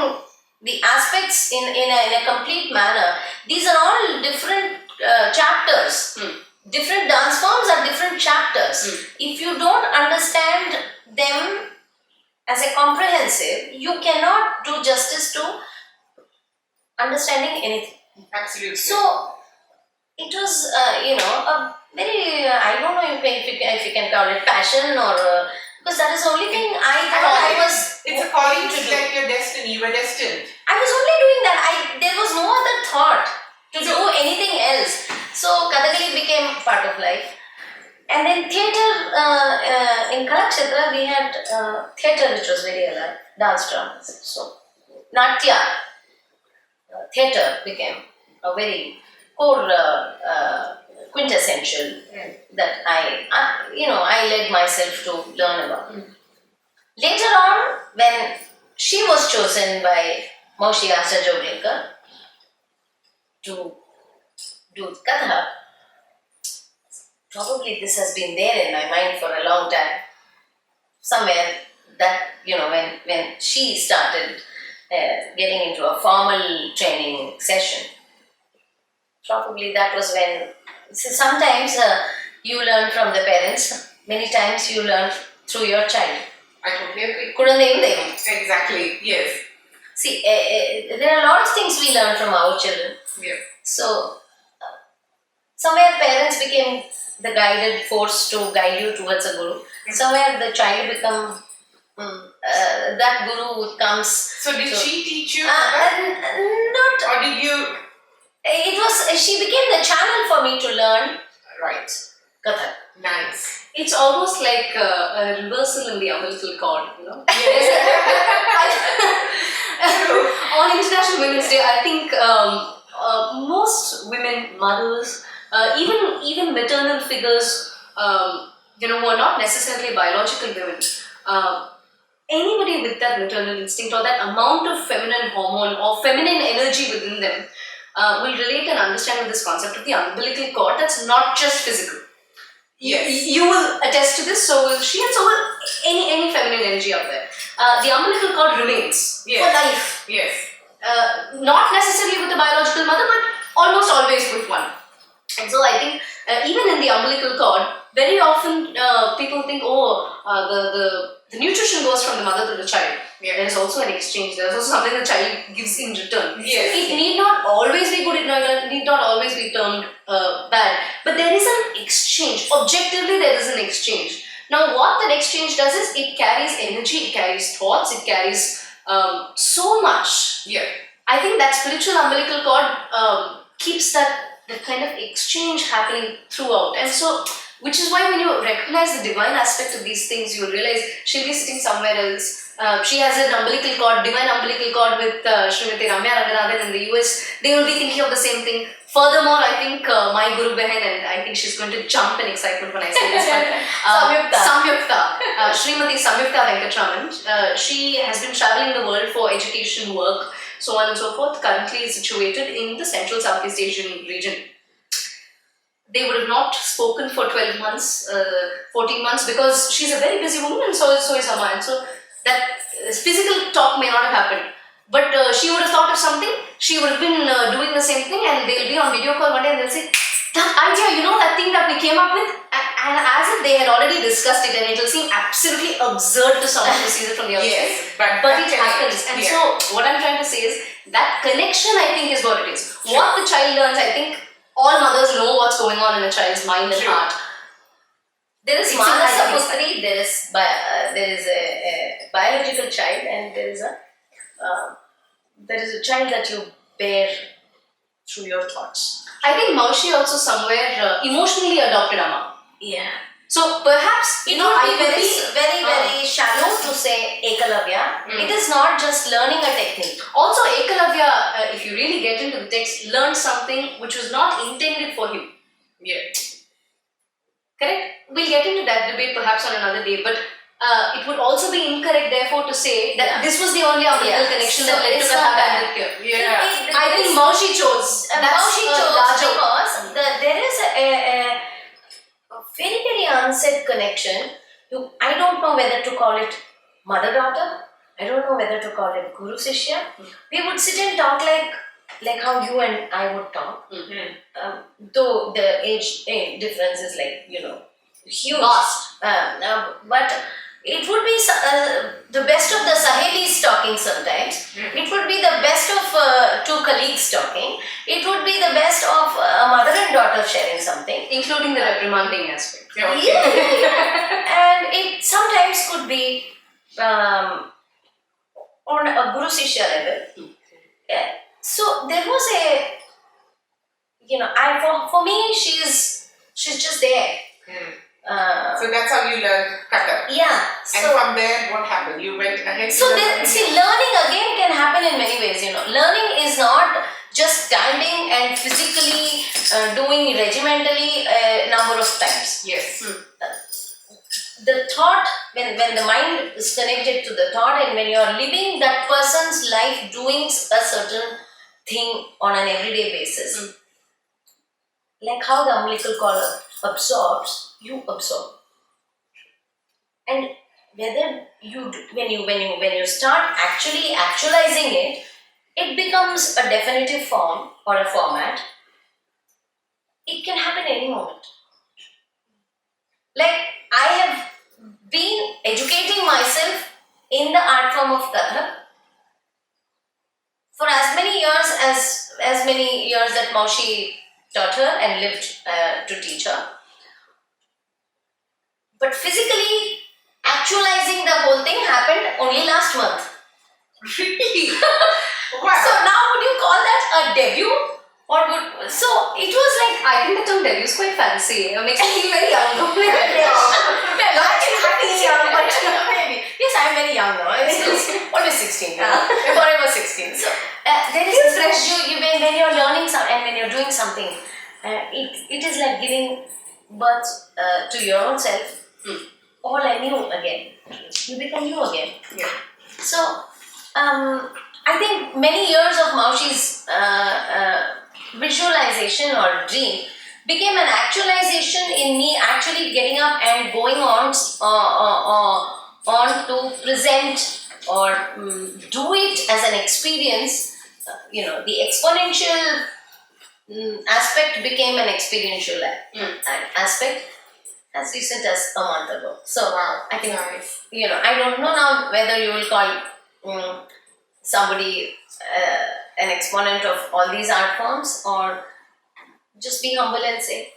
Speaker 2: the aspects in a complete manner, these are all different chapters. Different dance forms are different chapters. If you don't understand them as a comprehensive, you cannot do justice to understanding anything.
Speaker 1: Absolutely.
Speaker 2: So it was, a very, I don't know if you can call it passion or, because that is the only thing I thought I was
Speaker 1: It's according
Speaker 2: to
Speaker 1: to
Speaker 2: do.
Speaker 1: like your destiny. You were destined.
Speaker 2: I was only doing that. There was no other thought to do anything else. So Kathakali became part of life. And then theatre, in Kalakshetra, we had theatre which was very alive, dance dramas. So Natya, theatre became a very core, quintessential that I led myself to learn about. Later on, when she was chosen by Maushi Asta Joglekar to do Katha, probably this has been there in my mind for a long time. Somewhere that, when she started getting into a formal training session, probably that was when, sometimes you learn from the parents, many times you learn through your child.
Speaker 1: I totally agree.
Speaker 2: Kudandeyum Devam.
Speaker 1: Exactly. Yes.
Speaker 2: See, there are a lot of things we learn from our children.
Speaker 1: Yeah.
Speaker 2: So, somewhere parents became the guided force to guide you towards a guru. Somewhere the child become that guru comes.
Speaker 1: So did she teach you?
Speaker 2: Not.
Speaker 1: Or did you?
Speaker 2: She became the channel for me to learn
Speaker 1: Right.
Speaker 2: Kathak.
Speaker 1: Nice.
Speaker 3: It's almost like a reversal in the umbilical cord, On International Women's Day, I think most women, mothers, even maternal figures, who are not necessarily biological women, anybody with that maternal instinct or that amount of feminine hormone or feminine energy within them will relate and understand with this concept of the umbilical cord that's not just physical.
Speaker 1: Yes.
Speaker 3: You will attest to this, so will she, and so will any feminine energy out there. The umbilical cord remains for life.
Speaker 1: Yes.
Speaker 3: Not necessarily with the biological mother, but almost always with one. And so I think even in the umbilical cord, very often people think, the nutrition goes from the mother to the child.
Speaker 1: Yeah.
Speaker 3: There is also an exchange. There is also something the child gives in return.
Speaker 1: Yes.
Speaker 3: It need not always be good. It need not always be termed bad. But there is an exchange. Objectively, there is an exchange. Now, what that exchange does is it carries energy, it carries thoughts, it carries so much.
Speaker 1: Yeah.
Speaker 3: I think that spiritual umbilical cord keeps that kind of exchange happening throughout. And so, which is why when you recognize the divine aspect of these things, you realize she'll be sitting somewhere else. She has an umbilical cord, divine umbilical cord with Srimati Ramya Ranganathan in the US. They will be thinking of the same thing. Furthermore, I think my Guru Behen, and I think she's going to jump in excitement when I say this one. Samyukta. Srimati Samyukta Venkatraman. She has been traveling the world for education, work, so on and so forth. Currently is situated in the Central Southeast Asian region. they would have not spoken for 12 months, 14 months, because she's a very busy woman and so is her mind. So that physical talk may not have happened. But she would have thought of something, she would have been doing the same thing, and they'll be on video call one day and they'll say, that idea, that thing that we came up with, and as if they had already discussed it, and it will seem absolutely absurd to someone who sees it from the outside.
Speaker 1: Yes,
Speaker 3: but it happens. And so what I'm trying to say is that connection, I think, is what it is. Sure. What the child learns, I think all mothers know what's going on in a child's mind and heart. There is Mala Saputri, there is a biological child, and there is a child that you bear through your thoughts. I think Maushi also somewhere emotionally adopted Amma.
Speaker 2: Yeah.
Speaker 3: So perhaps
Speaker 2: it would be very shallow to say Ekalavya. It is not just learning a technique.
Speaker 3: Also, Ekalavya, if you really get into the text, learned something which was not intended for him.
Speaker 1: Yeah.
Speaker 3: Correct? We'll get into that debate perhaps on another day, but it would also be incorrect, therefore, to say that this was the only umbilical connection that led to Katha here.
Speaker 2: Yeah.
Speaker 3: I think Maushi chose.
Speaker 2: Maushi chose because there is a very, very unsaid connection. I don't know whether to call it mother-daughter. I don't know whether to call it guru-sishya. We would sit and talk like how you and I would talk. Though the age difference is huge.
Speaker 3: Vast.
Speaker 2: But it would be the best of the Sahelis talking sometimes. It would be the best of two colleagues talking. It would be the best of a mother and daughter sharing something.
Speaker 3: Including the reprimanding aspect.
Speaker 2: Yeah. And it sometimes could be on a Guru Sishya level. Yeah. So there was for me, she's just there.
Speaker 1: So that's how you learned Katha.
Speaker 2: Yeah.
Speaker 1: And from there, what happened? You went ahead.
Speaker 2: So learning again can happen in many ways. Learning is not just standing and physically doing regimentally a number of times.
Speaker 1: Yes.
Speaker 2: The thought, when the mind is connected to the thought, and when you are living that person's life, doing a certain thing on an everyday basis, like how the umbilical cord absorbs, you absorb. And whether when you start actually actualizing it, it becomes a definitive form or a format. It can happen any moment. Like I have been educating myself in the art form of Kathak for as many years that Maushi taught her and lived to teach her. But physically actualizing the whole thing happened only last month.
Speaker 1: Really? Wow.
Speaker 2: So now would you call that a debut? So it was like,
Speaker 3: I think the term debut is quite fancy. It makes me feel very young.
Speaker 2: Yes, I'm very young now. I'm always 16 now. Forever 16. So there is a fresh when you're learning something and when you're doing something, it is like giving birth to your own self. All anew again. You become you again.
Speaker 1: Yeah.
Speaker 2: So I think many years of Maushi's visualization or dream became an actualization in me actually getting up and going on to present or do it as an experience. The exponential aspect became an experiential aspect as recent as a month ago. So I think I don't know now whether you will call somebody an exponent of all these art forms, or just be humble and say,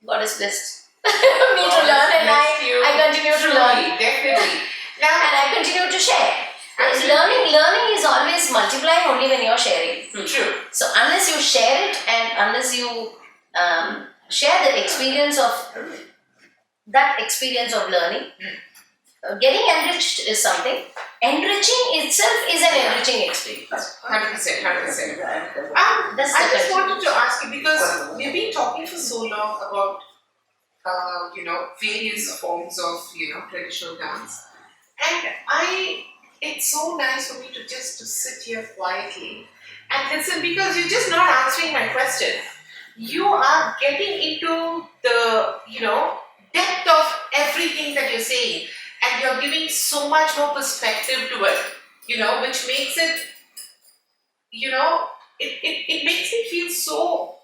Speaker 2: God is blessed me to learn, and I continue to learn.
Speaker 1: Definitely.
Speaker 2: And I continue to share. Learning is always multiplying only when you're sharing.
Speaker 1: True.
Speaker 2: So unless you share it and unless you share the experience of learning, getting enriched is something. Enriching itself is an enriching experience.
Speaker 1: 100%. I
Speaker 2: That's
Speaker 1: just wanted to ask you, because we've been talking for so long about various forms of traditional dance, and it's so nice for me to just sit here quietly and listen, because you're just not answering my question. you are getting into the, depth of everything that you're saying, and you're giving so much more perspective to it, which makes it, it makes me feel so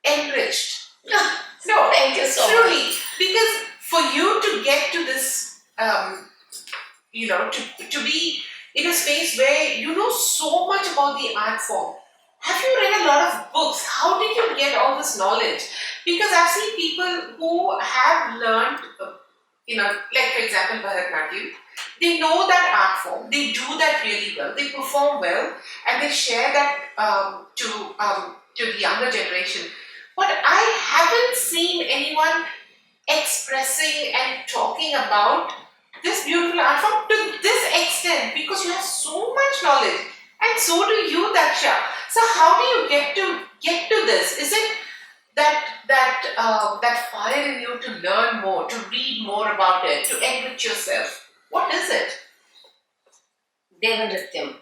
Speaker 1: enriched. No,
Speaker 3: Thank you so
Speaker 1: truly,
Speaker 3: much.
Speaker 1: because for you to get to this, to be in a space where you know so much about the art form. Have you read a lot of books? How did you get all this knowledge? Because I've seen people who have learned, like for example, Bharatanatyam. They know that art form. They do that really well. They perform well, and they share that to the younger generation. But I haven't seen anyone expressing and talking about this beautiful art form to this extent, because you have so much knowledge, and so do you, Daksha. So how do you get to this? Is it that fire in you to learn more, to read more about it, to enrich yourself? What is it?
Speaker 2: Devanrityam.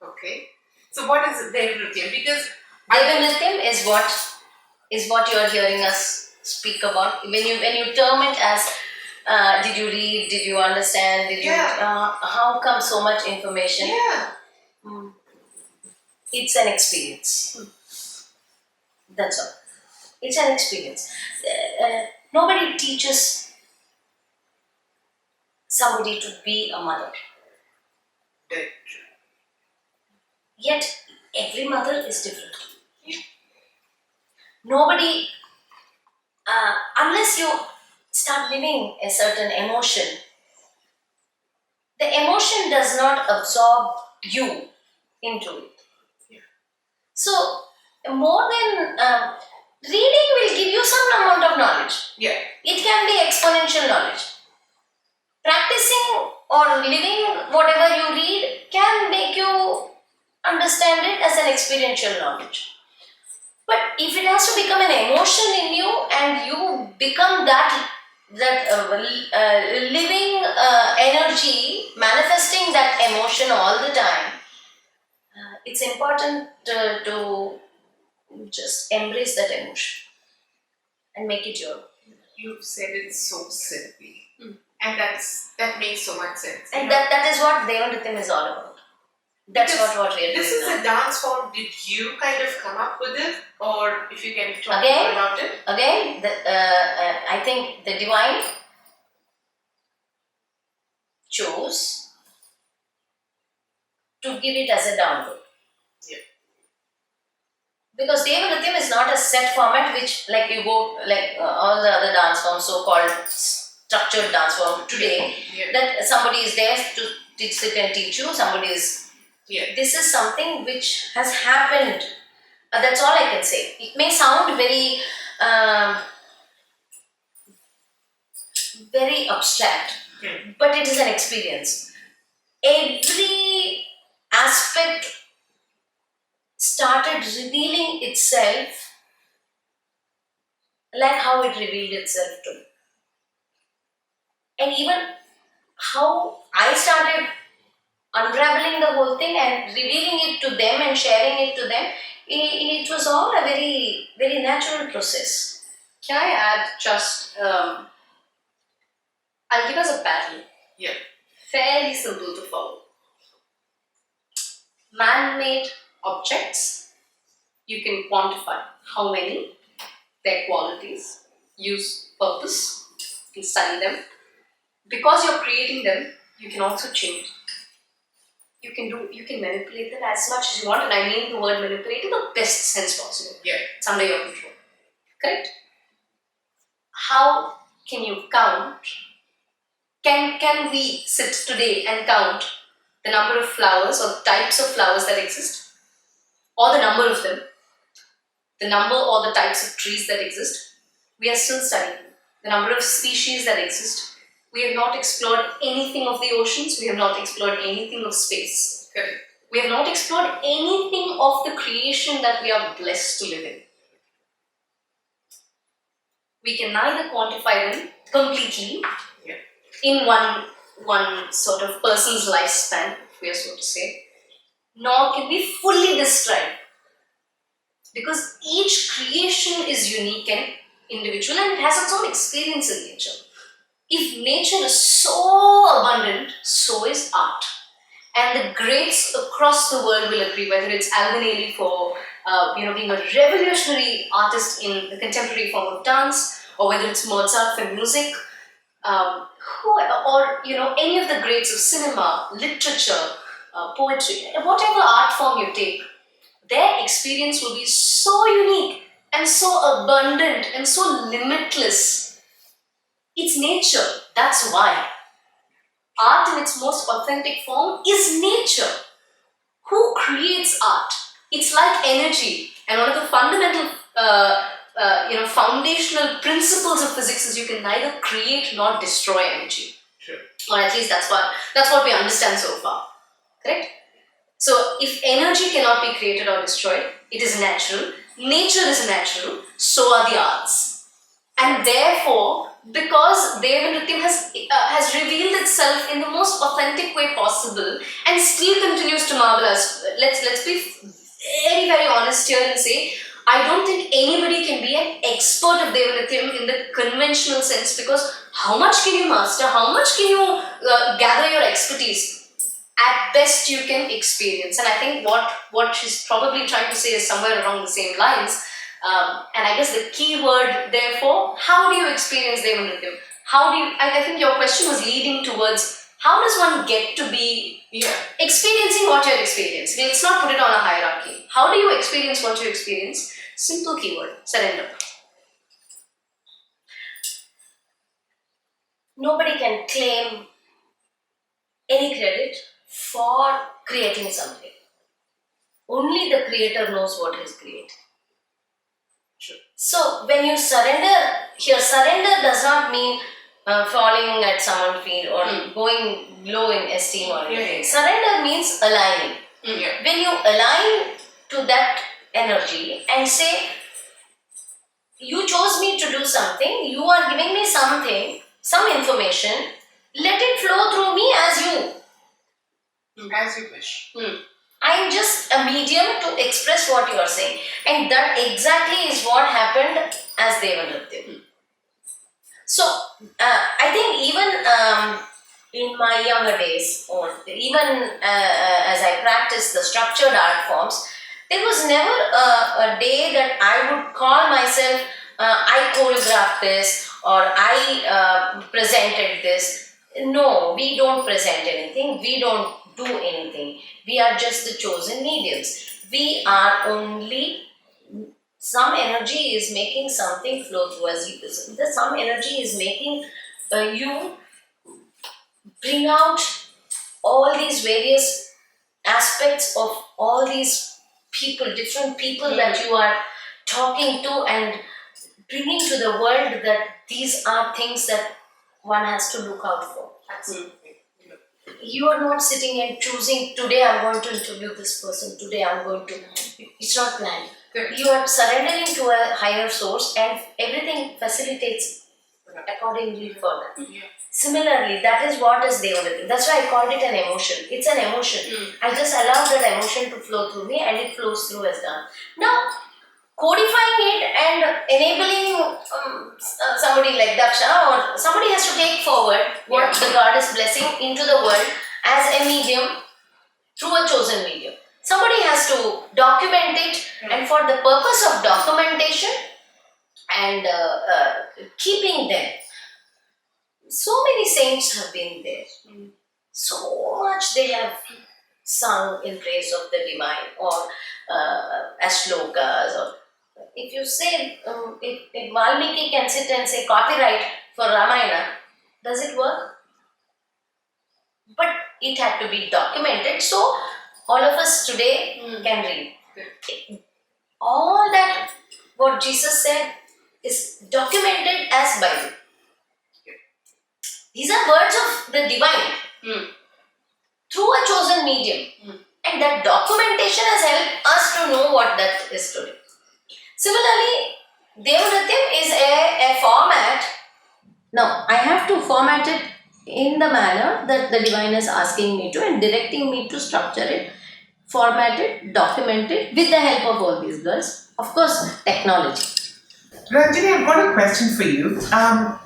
Speaker 1: Okay. So what is Devanrityam? Because
Speaker 2: Devanrityam is what you are hearing us speak about. When you term it as did you read, did you understand, did you how come so much information?
Speaker 1: yeah,
Speaker 2: It's an experience. That's all. It's an experience. Nobody teaches somebody to be a mother.
Speaker 1: Right.
Speaker 2: Yet every mother is different. Nobody, unless you start living a certain emotion, the emotion does not absorb you into it. So, more than reading will give you some amount of knowledge.
Speaker 1: Yeah.
Speaker 2: It can be exponential knowledge. Practicing or living whatever you read can make you understand it as an experiential knowledge. But if it has to become an emotion in you and you become that living energy, manifesting that emotion all the time, it's important to just embrace that emotion and make it your own.
Speaker 1: You've said it so simply, and that makes so much sense.
Speaker 2: And that is what Devanrityam is all about. That's
Speaker 1: Because
Speaker 2: what we are
Speaker 1: this
Speaker 2: doing
Speaker 1: is
Speaker 2: now.
Speaker 1: a dance form. Did you kind of come up with it, or if you can talk
Speaker 2: Again?
Speaker 1: more about it?
Speaker 2: Again, I think the divine chose to give it as a download.
Speaker 1: Yeah.
Speaker 2: Because Devanrityam is not a set format which, like you go, like all the other dance forms, so-called structured dance form today,
Speaker 1: Yeah.
Speaker 2: that somebody is there to sit and teach you, somebody is.
Speaker 1: Yeah.
Speaker 2: This is something which has happened. That's all I can say. It may sound very abstract, but it is an experience. Every aspect started revealing itself like how it revealed itself to me. And even how I started unraveling the whole thing and revealing it to them and sharing it to them, it was all a very, very natural process.
Speaker 3: Can I add just, I'll give us a pattern.
Speaker 1: Yeah.
Speaker 3: Fairly simple to follow. Man-made objects, you can quantify how many, their qualities, use purpose, you can study them. Because you're creating them, you can also change. You can manipulate them as much as you want, and I mean the word manipulate in the best sense possible.
Speaker 1: Yeah.
Speaker 3: It's under your control. Correct? How can you count? Can we sit today and count the number of flowers or types of flowers that exist? Or the number of them? The number or the types of trees that exist? We are still studying. The number of species that exist. We have not explored anything of the oceans. We have not explored anything of space.
Speaker 1: Correct.
Speaker 3: We have not explored anything of the creation that we are blessed to live in. We can neither quantify them completely in one sort of person's lifespan, if we are so to say, nor can we fully describe because each creation is unique and individual and it has its own experience in nature. If nature is so abundant, so is art. And the greats across the world will agree, whether it's Albanelli for being a revolutionary artist in the contemporary form of dance, or whether it's Mozart for music, any of the greats of cinema, literature, poetry, whatever art form you take, their experience will be so unique and so abundant and so limitless. It's nature. That's why. Art in its most authentic form is nature. Who creates art? It's like energy. And one of the fundamental, foundational principles of physics is you can neither create nor destroy energy.
Speaker 1: Sure.
Speaker 3: Or at least that's what we understand so far. Correct? So if energy cannot be created or destroyed, it is natural. Nature is natural. So are the arts. And therefore, because Deva Nrityam has revealed itself in the most authentic way possible and still continues to marvel us. Let's be very, very honest here and say, I don't think anybody can be an expert of Deva Nrityam in the conventional sense, because how much can you master? How much can you gather your expertise? At best, you can experience. And I think what she's probably trying to say is somewhere along the same lines. And I guess the key word, therefore, how do you experience Deva Nrityam? I think your question was leading towards how does one get to be experiencing what you're experiencing? Let's not put it on a hierarchy. How do you experience what you experience? Simple keyword, surrender.
Speaker 2: Nobody can claim any credit for creating something. Only the creator knows what he's created.
Speaker 1: Sure.
Speaker 2: So when you surrender, surrender does not mean falling at someone's feet or going low in esteem or anything. Surrender means aligning. When you align to that energy and say, you chose me to do something, you are giving me something, some information, let it flow through me as you.
Speaker 1: As you wish.
Speaker 2: I am just a medium to express what you are saying. And that exactly is what happened as Deva Nrityam. So, I think even in my younger days, or even as I practiced the structured art forms, there was never a day that I would call myself, I choreographed this or I presented this. No, we don't present anything, we don't do anything. We are just the chosen mediums. We are only, some energy is making something flow through us. Some energy is making you bring out all these various aspects of all these people, different people that you are talking to, and bringing to the world that these are things that one has to look out for. You are not sitting and choosing, today I'm going to interview this person, today I'm going to, it's not planned. You are surrendering to a higher source and everything facilitates accordingly for that. Similarly, that is what is Deva Nrityam. That's why I called it an emotion. It's an emotion. I just allow that emotion to flow through me and it flows through as done. Now, codifying it and enabling somebody like Daksha or somebody has to take forward what the God is blessing into the world as a medium through a chosen medium. Somebody has to document it, and for the purpose of documentation and keeping them, so many saints have been there. So much they have sung in praise of the divine, or as shlokas, or if you say, if Valmiki can sit and say copyright for Ramayana, does it work? But it had to be documented, so all of us today can read. All that what Jesus said is documented as Bible. These are words of the divine through a chosen medium. And that documentation has helped us to know what that is today. Similarly, Deva Nrityam is a format. Now, I have to format it in the manner that the divine is asking me to and directing me to structure it, format it, document it with the help of all these girls. Of course, technology.
Speaker 1: Ranjani, I've got a question for you.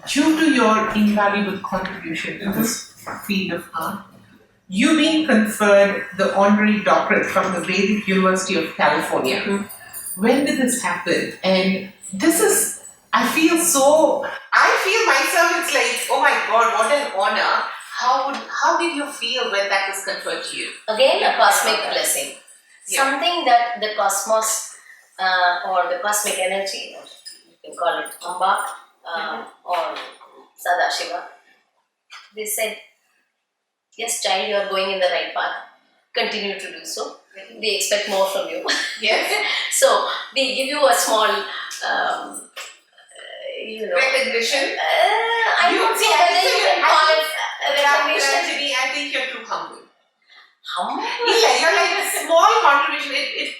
Speaker 1: Due to your invaluable contribution to this field of art, you've been conferred the honorary doctorate from the Vedic University of California. When did this happen? And this is, I feel myself, it's like, oh my God, what an honor. How did you feel when that was conferred to you?
Speaker 2: Again, a cosmic blessing.
Speaker 1: Yeah.
Speaker 2: Something that the cosmos or the cosmic energy, or you can call it Amba or Sadashiva, they said, yes, child, you are going in the right path. Continue to do so. We expect more from you.
Speaker 1: Yes.
Speaker 2: So, we give you a small,
Speaker 1: Recognition.
Speaker 2: I don't see whether you can call it recognition.
Speaker 1: Ranjani, I think you're too humble.
Speaker 2: Humble?
Speaker 1: Yeah, you're like a small contribution.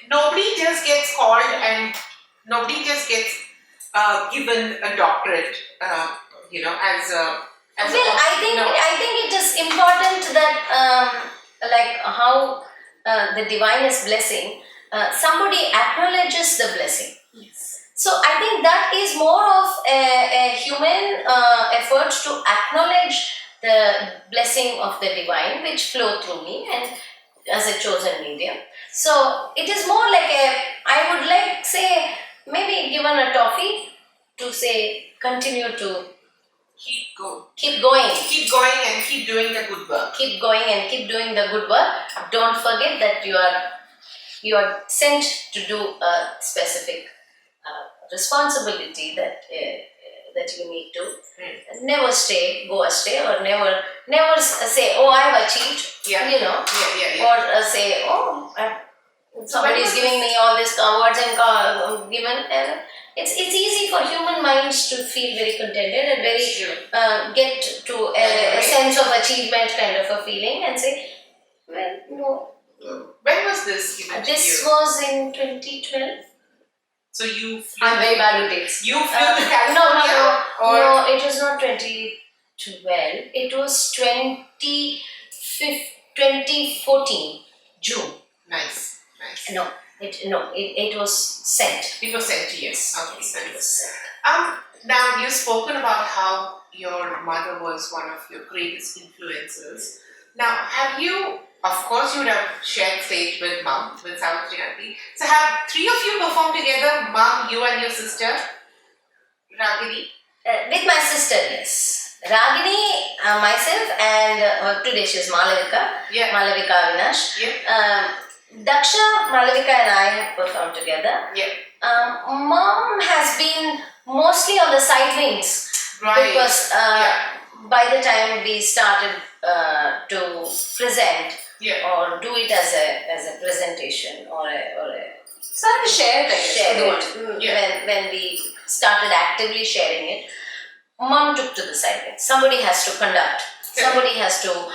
Speaker 1: Nobody just gets called and nobody just gets given a doctorate,
Speaker 2: I think it is important that like how the divine is blessing, somebody acknowledges the blessing.
Speaker 1: Yes.
Speaker 2: So I think that is more of a human effort to acknowledge the blessing of the divine which flow through me and as a chosen medium. So it is more like I would like say maybe given a toffee to say continue to
Speaker 1: Keep going.
Speaker 2: keep going.
Speaker 1: Keep going and keep doing the good work.
Speaker 2: Keep going and keep doing the good work. Don't forget that you are sent to do a specific responsibility that you need to. Never go astray, or never say, oh, I have achieved.
Speaker 1: Yeah. Yeah.
Speaker 2: Or say, oh, somebody is giving me all these awards and given. It's easy for human minds to feel very contented and very get to a sense of achievement kind of a feeling and say, well, no.
Speaker 1: When was this given to
Speaker 2: This
Speaker 1: you?
Speaker 2: was in 2012.
Speaker 1: So you flew.
Speaker 3: I'm very bad with dates.
Speaker 1: You flew to California?
Speaker 2: No, it was not 2012. It was 2014, June.
Speaker 1: Nice.
Speaker 2: No, it was sent.
Speaker 1: It was sent to you.
Speaker 2: Yes,
Speaker 1: Okay,
Speaker 2: yes, it was
Speaker 1: nice.
Speaker 2: sent.
Speaker 1: Now you've spoken about how your mother was one of your greatest influences. Now, have you, of course, you would have shared stage with Mom, with Savitri Aunty. So have three of you performed together, Mom, you and your sister, Ragini?
Speaker 2: With my sister, yes. Ragini, myself, and today she's Malavika.
Speaker 1: Yeah.
Speaker 2: Malavika Avinash.
Speaker 1: Yeah.
Speaker 2: Daksha, Malavika, and I have performed together.
Speaker 1: Yeah.
Speaker 2: Mom has been mostly on the side wings.
Speaker 1: Right.
Speaker 2: Because by the time we started to present or do it as a presentation or a
Speaker 3: Start to share it.
Speaker 2: when we started actively sharing it, Mom took to the side wings. Somebody has to conduct. Somebody has to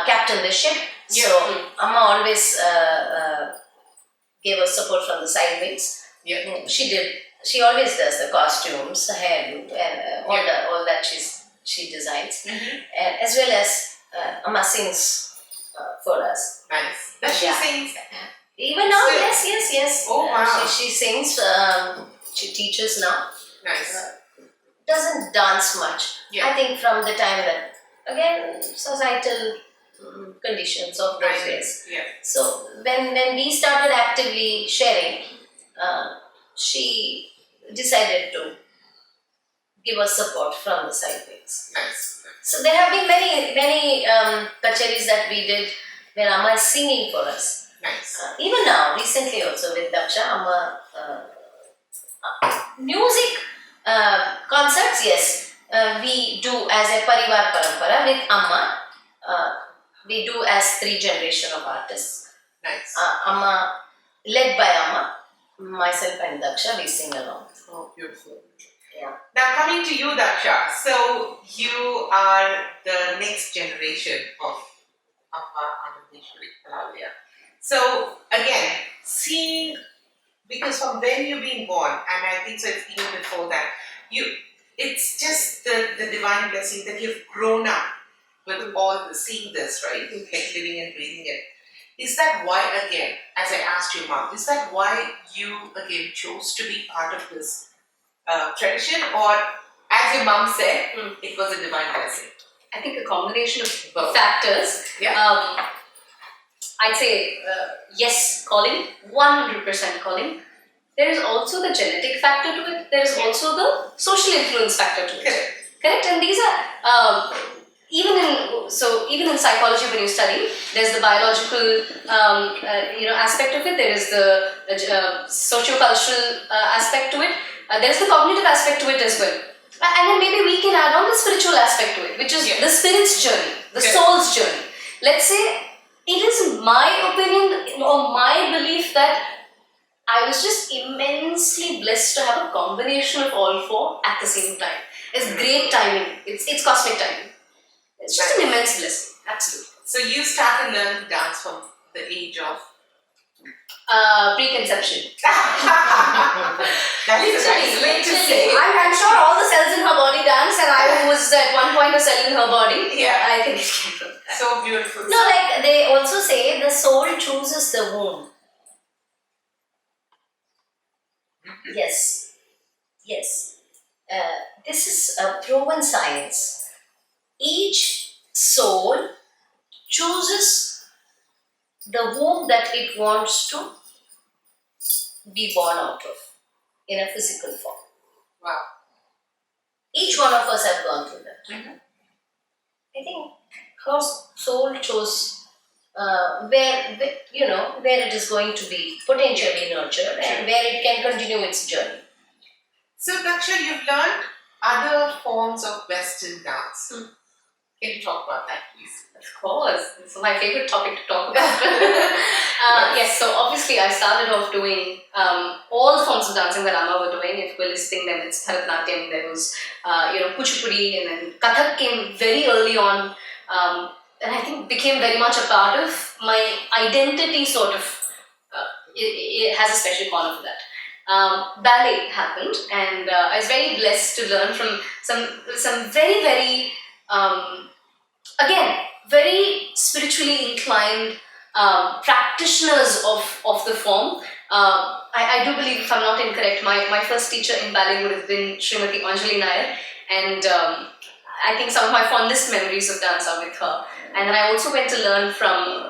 Speaker 2: captain the ship.
Speaker 1: Yeah.
Speaker 2: So Amma always gave us support from the side wings.
Speaker 1: Yeah.
Speaker 2: She always does the costumes, the hairdo, and all that she designs, as well as Amma sings for us.
Speaker 1: Nice. Does she sing?
Speaker 2: Even now,
Speaker 1: Still?
Speaker 2: yes.
Speaker 1: Oh, wow.
Speaker 2: She sings. She teaches now.
Speaker 1: Nice.
Speaker 2: Doesn't dance much.
Speaker 1: Yeah.
Speaker 2: I think from the time that again societal conditions of those days.
Speaker 1: Yeah.
Speaker 2: So when we started actively sharing, she decided to give us support from the side wings.
Speaker 1: Nice.
Speaker 2: So there have been many kacheris that we did where Amma is singing for us.
Speaker 1: Nice.
Speaker 2: Even now, recently also with Daksha, Amma music concerts, yes, we do as a Parivar Parampara with Amma. We do as 3 generation of artists.
Speaker 1: Nice.
Speaker 2: Amma, led by Amma, myself and Daksha, we sing along.
Speaker 1: Oh, beautiful.
Speaker 2: Yeah.
Speaker 1: Now coming to you, Daksha. So you are the next generation of Amma Anandeshwari. So again, seeing, because from when you've been born, and I think so it's even before that, it's just the divine blessing that you've grown up with all the seeing this, right? Like living and breathing it. Is that why, again, as I asked your mom, is that why you again chose to be part of this tradition, or as your mom said, it was a divine blessing?
Speaker 3: I think a combination of
Speaker 1: Both.
Speaker 3: factors.
Speaker 1: Yeah.
Speaker 3: I'd say yes, calling, 100% calling. There is also the genetic factor to it. There is also the social influence factor to it. Correct? And these are even in psychology when you study, there's the biological aspect of it. There is the socio-cultural aspect to it. There's the cognitive aspect to it as well. And then maybe we can add on the spiritual aspect to it, which is the spirit's journey, the soul's journey. Let's say it is my opinion or my belief that I was just immensely blessed to have a combination of all four at the same time. It's great timing. It's cosmic timing. It's just an immense blessing. Absolutely.
Speaker 1: So you started learning to dance from the age of
Speaker 3: preconception.
Speaker 1: That is a nice way to say.
Speaker 3: I'm sure all the cells in her body dance, and I was at one point a cell in her body.
Speaker 1: Yeah.
Speaker 3: I think it came from that.
Speaker 1: So beautiful.
Speaker 2: No, like they also say the soul chooses the womb. Yes. Yes. This is a proven science. Each soul chooses the womb that it wants to be born out of in a physical form.
Speaker 1: Wow.
Speaker 2: Each one of us have gone through that. I think her soul chose where it is going to be potentially nurtured and where it can continue its journey.
Speaker 1: So Daksha, you've learned other forms of Western dance. Can you talk about that, please?
Speaker 3: Of course, it's my favorite topic to talk about. Yes, so obviously I started off doing all the forms of dancing that Amma were doing. If we're listing them, it's Bharatanatyam, there was Kuchipudi, and then Kathak came very early on, and I think became very much a part of my identity. Sort of, it has a special corner for that. Ballet happened, and I was very blessed to learn from some very very again, very spiritually inclined practitioners of the form. I do believe, if I'm not incorrect, my first teacher in ballet would have been Srimati Anjali Nair, and I think some of my fondest memories of dance are with her. And then I also went to learn from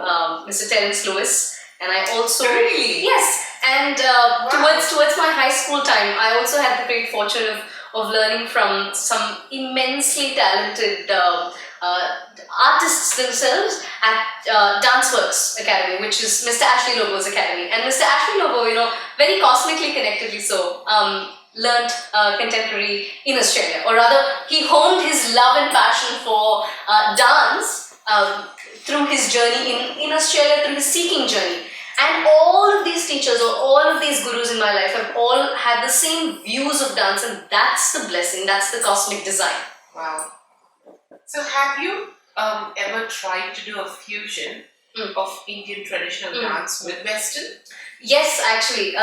Speaker 3: Mr. Terence Lewis, and I also
Speaker 1: Really?
Speaker 3: yes, and towards my high school time, I also had the great fortune of learning from some immensely talented artists themselves at Dance Works Academy, which is Mr. Ashley Lobo's academy. And Mr. Ashley Lobo, very cosmically connectedly so, learned contemporary in Australia. Or rather, he honed his love and passion for dance through his journey in Australia, through his seeking journey. And all of these teachers or all of these gurus in my life have all had the same views of dance, and that's the blessing, that's the cosmic design.
Speaker 1: Wow. So have you ever tried to do a fusion of Indian traditional dance with Western?
Speaker 3: Yes, actually.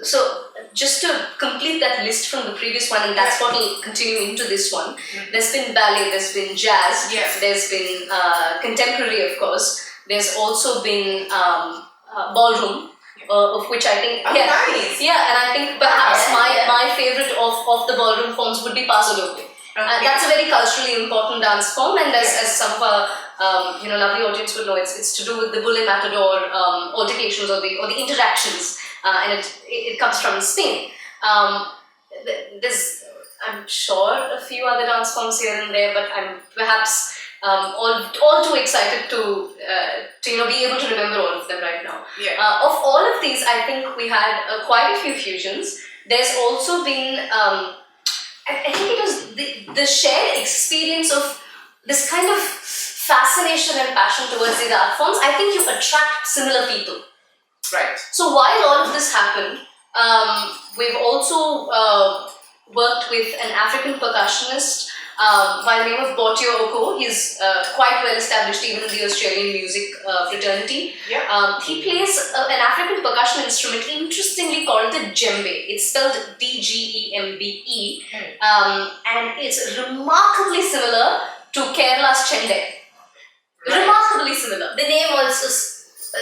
Speaker 3: So just to complete that list from the previous one, and that's what will continue into this one. There's been ballet, there's been jazz, there's been contemporary, of course. There's also been ballroom, of which I think
Speaker 1: nice.
Speaker 3: and I think perhaps my favorite of the ballroom forms would be Pasodoble. That's a very culturally important dance form, and as some of our lovely audience would know, it's to do with the bulle matador altercations or the interactions, and it comes from Spain. There's, I'm sure, a few other dance forms here and there, but I'm perhaps all too excited to be able to remember all of them right now. Of all of these, I think we had quite a few fusions. There's also been I think it was the shared experience of this kind of fascination and passion towards these art forms. I think you attract similar people.
Speaker 1: Right.
Speaker 3: So while all of this happened, we've also worked with an African percussionist by the name of Botio Oko. He's quite well established even in the Australian music fraternity. He plays an African percussion instrument, interestingly called the djembe. It's spelled D-G-E-M-B-E, and it's remarkably similar to Kerala's chende. Remarkably similar.
Speaker 2: The name also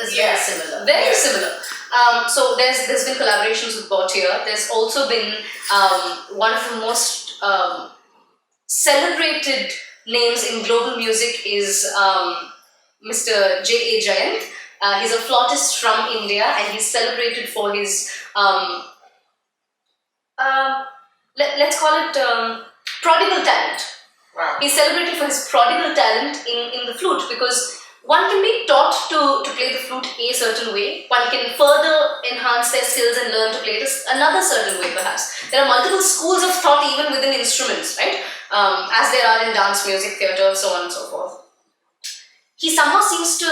Speaker 2: is
Speaker 1: Yeah.
Speaker 2: very similar.
Speaker 3: Very similar. So there's been collaborations with Bautier. There's also been one of the most celebrated names in global music is Mr. J.A. Jayant. He's a flautist from India, and he's celebrated for his let's call it prodigal talent.
Speaker 1: Wow.
Speaker 3: He's celebrated for his prodigal talent in the flute, because one can be taught to play the flute a certain way. One can further enhance their skills and learn to play it another certain way, perhaps. There are multiple schools of thought even within instruments, right? As there are in dance, music, theatre, so on and so forth. He somehow seems to